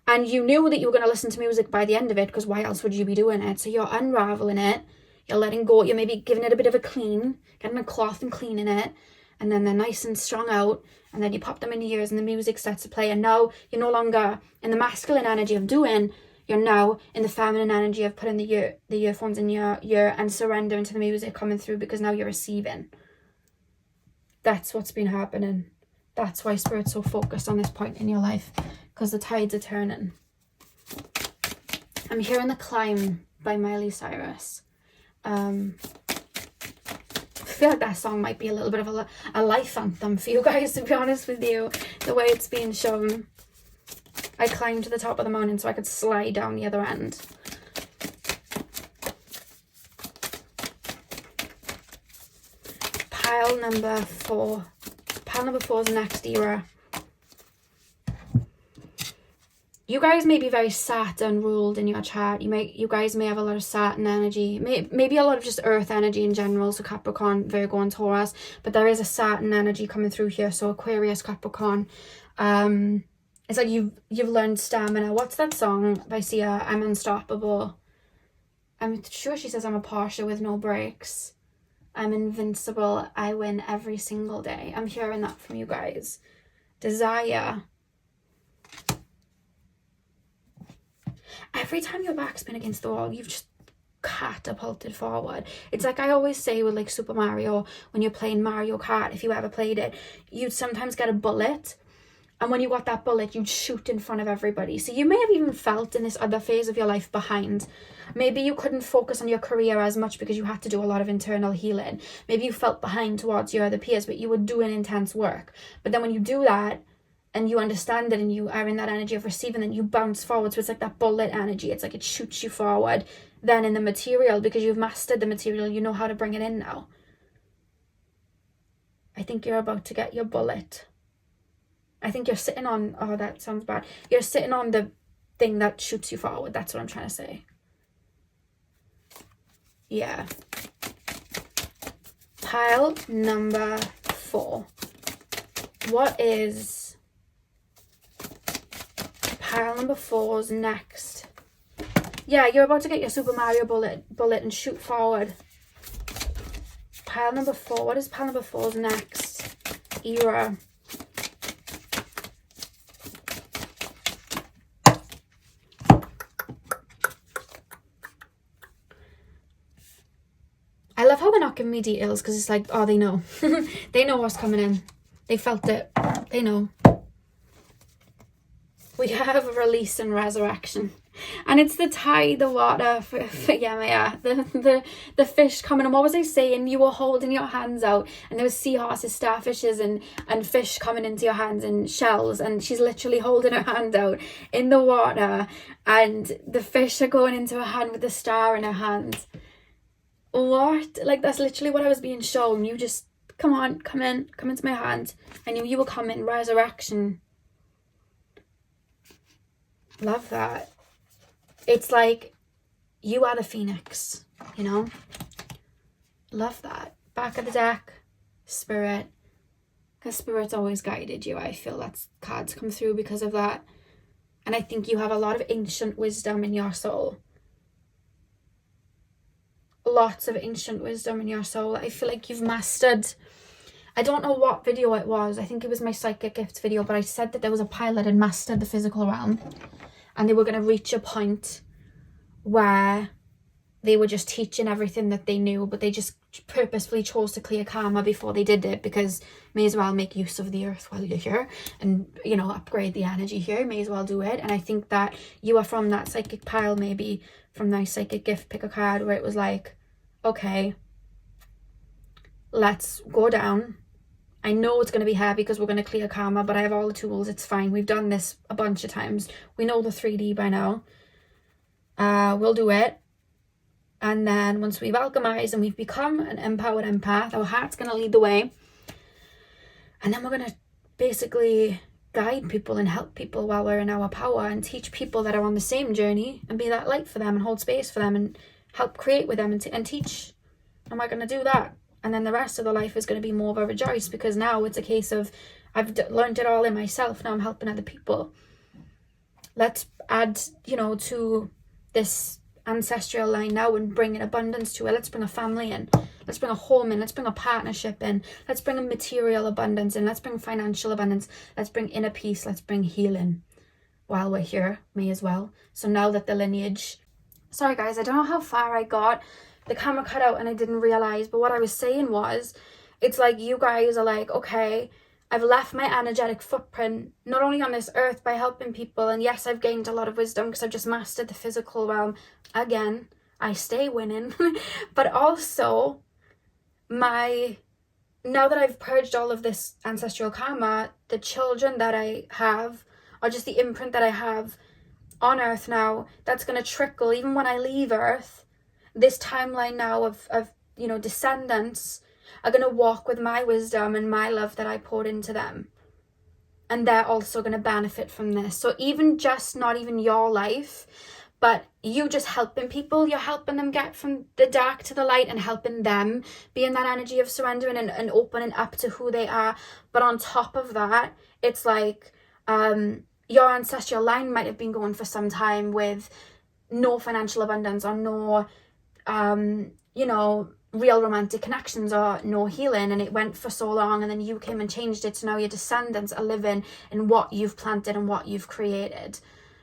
and you knew that you were going to listen to music by the end of it, because why else would you be doing it? So you're unraveling it, you're letting go, you're maybe giving it a bit of a clean, getting a cloth and cleaning it, and then they're nice and strung out, and then you pop them in your ears and the music starts to play, and now you're no longer in the masculine energy of doing, you're now in the feminine energy of putting the earphones in your ear and surrendering to the music coming through, because now you're receiving. That's what's been happening. That's why Spirit's so focused on this point in your life, because the tides are turning. I'm hearing The Climb by Miley Cyrus. I feel like that song might be a little bit of a life anthem for you guys, to be honest with you, the way it's being shown. I climbed to the top of the mountain so I could slide down the other end. Pile number 4. Pile number 4 is next era. You guys may be very Saturn ruled in your chart. You guys may have a lot of Saturn energy, maybe a lot of just Earth energy in general, so Capricorn, Virgo and Taurus, but there is a Saturn energy coming through here, so Aquarius, Capricorn. It's like you've learned stamina. What's that song by Sia? I'm unstoppable. I'm sure she says I'm a Porsche with no brakes. I'm invincible. I win every single day. I'm hearing that from you guys. Desire. Every time your back's been against the wall, you've just catapulted forward. It's like I always say with like Super Mario, when you're playing Mario Kart, if you ever played it, you'd sometimes get a bullet, and when you got that bullet, you'd shoot in front of everybody. So you may have even felt in this other phase of your life behind. Maybe you couldn't focus on your career as much because you had to do a lot of internal healing. Maybe you felt behind towards your other peers, but you were doing intense work. But then when you do that, and you understand it, and you are in that energy of receiving, then you bounce forward. So it's like that bullet energy. It's like it shoots you forward then in the material, because you've mastered the material. You know how to bring it in now. I think you're about to get your bullet. I think you're sitting on, oh, that sounds bad. You're sitting on the thing that shoots you forward. That's what I'm trying to say. Yeah. Pile number 4. What is pile number 4's next? Yeah, you're about to get your Super Mario bullet and shoot forward. Pile number 4. What is pile number 4's next era? I love how they're not giving me details, because it's like, oh, they know. They know what's coming in. They felt it. They know. We have a release and resurrection. And it's the tide, the water, for the fish coming. And what was I saying? You were holding your hands out, and there was seahorses, starfishes, and fish coming into your hands, and shells. And she's literally holding her hand out in the water, and the fish are going into her hand with the star in her hand. What? Like, that's literally what I was being shown. You just, come on, come into my hand. I knew you were coming. Resurrection. Love that. It's like you are the phoenix, you know? Love that. Back of the deck, Spirit. Because Spirit's always guided you. I feel that's cards come through because of that. And I think you have a lot of ancient wisdom in your soul. Lots of ancient wisdom in your soul. I feel like you've mastered, I don't know what video it was. I think it was my psychic gifts video, but I said that there was a pilot had mastered the physical realm, and they were going to reach a point where they were just teaching everything that they knew, but they just purposefully chose to clear karma before they did it, because may as well make use of the earth while you're here and, you know, upgrade the energy here. May as well do it. And I think that you are from that psychic pile, maybe from that psychic gift pick a card, where it was like, okay, let's go down. I know it's going to be heavy because we're going to clear karma, but I have all the tools. It's fine. We've done this a bunch of times. We know the 3D by now. We'll do it. And then once we've alchemized and we've become an empowered empath, our heart's going to lead the way. And then we're going to basically guide people and help people while we're in our power, and teach people that are on the same journey and be that light for them and hold space for them and help create with them and teach. And we're going to do that. And then the rest of the life is going to be more of a rejoice, because now it's a case of I've learned it all in myself. Now I'm helping other people. Let's add, you know, to this ancestral line now and bring an abundance to it. Let's bring a family in. Let's bring a home in. Let's bring a partnership in. Let's bring a material abundance in. Let's bring financial abundance. Let's bring inner peace. Let's bring healing while we're here. May as well. So now that the lineage... Sorry guys, I don't know how far I got. The camera cut out and I didn't realize, but what I was saying was, it's like you guys are like, okay, I've left my energetic footprint not only on this earth by helping people, and yes, I've gained a lot of wisdom because I've just mastered the physical realm. Again, I stay winning. But also, now that I've purged all of this ancestral karma, the children that I have, or just the imprint that I have on earth now, that's going to trickle even when I leave earth. This timeline now of you know, descendants are going to walk with my wisdom and my love that I poured into them. And they're also going to benefit from this. So even just not even your life, but you just helping people, you're helping them get from the dark to the light and helping them be in that energy of surrendering and opening up to who they are. But on top of that, it's like your ancestral line might have been going for some time with no financial abundance or no... you know, real romantic connections or no healing, and it went for so long, and then you came and changed it, so now your descendants are living in what you've planted and what you've created.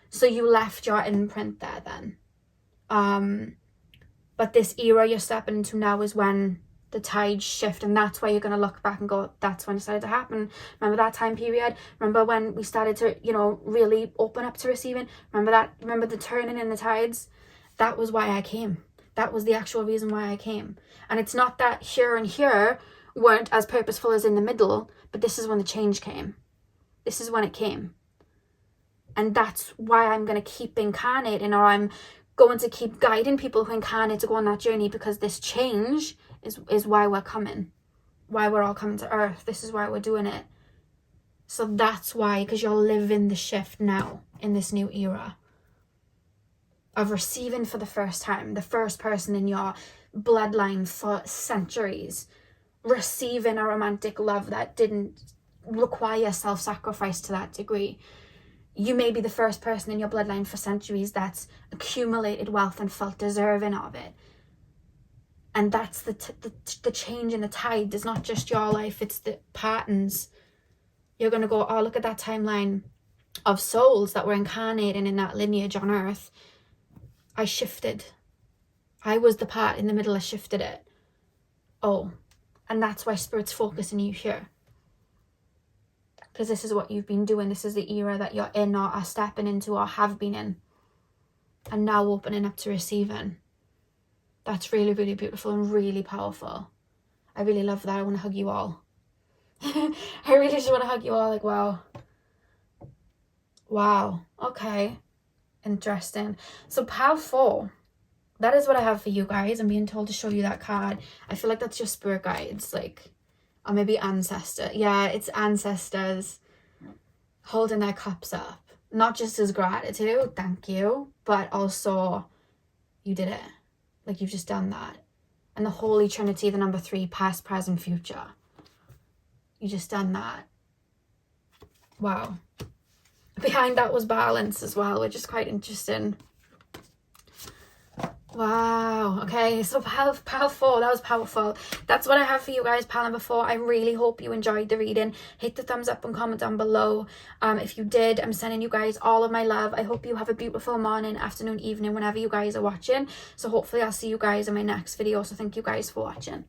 So you left your imprint there then. But this era you're stepping into now is when the tides shift, and that's where you're going to look back and go, that's when it started to happen. Remember that time period? Remember when we started to, you know, really open up to receiving? Remember the turning in the tides? That was why I came. That was the actual reason why I came. And it's not that here and here weren't as purposeful as in the middle, but this is when the change came. This is when it came. And that's why I'm going to keep incarnating, or I'm going to keep guiding people who incarnate to go on that journey, because this change is why we're coming. Why we're all coming to earth. This is why we're doing it. So that's why, because you're living the shift now in this new era of receiving for the first time, the first person in your bloodline for centuries, receiving a romantic love that didn't require self-sacrifice to that degree. You may be the first person in your bloodline for centuries that's accumulated wealth and felt deserving of it. And that's the change in the tide. It's not just your life, it's the patterns. You're going to go, oh, look at that timeline of souls that were incarnating in that lineage on earth. I shifted. I was the part in the middle. I shifted it. Oh, and that's why Spirit's focusing you here. Because this is what you've been doing. This is the era that you're in, or are stepping into, or have been in. And now opening up to receiving. That's really, really beautiful and really powerful. I really love that. I want to hug you all. I really just want to hug you all. Like, wow. Wow. Okay. Interesting. So pile 4, that is what I have for you guys. I'm being told to show you that card. I feel like that's your spirit guides, like, or maybe ancestor. Yeah, it's ancestors holding their cups up, not just as gratitude, thank you, but also you did it. Like, you've just done that. And the Holy Trinity, the number 3, past, present, future. You just done that. Wow. Behind that was balance as well, which is quite interesting. Wow, 4, okay? So pile 4, that was powerful. That's what I have for you guys, pile number 4. I really hope you enjoyed the reading. Hit the thumbs up and comment down below. If you did, I'm sending you guys all of my love. I hope you have a beautiful morning, afternoon, evening, whenever you guys are watching. So hopefully I'll see you guys in my next video. So thank you guys for watching.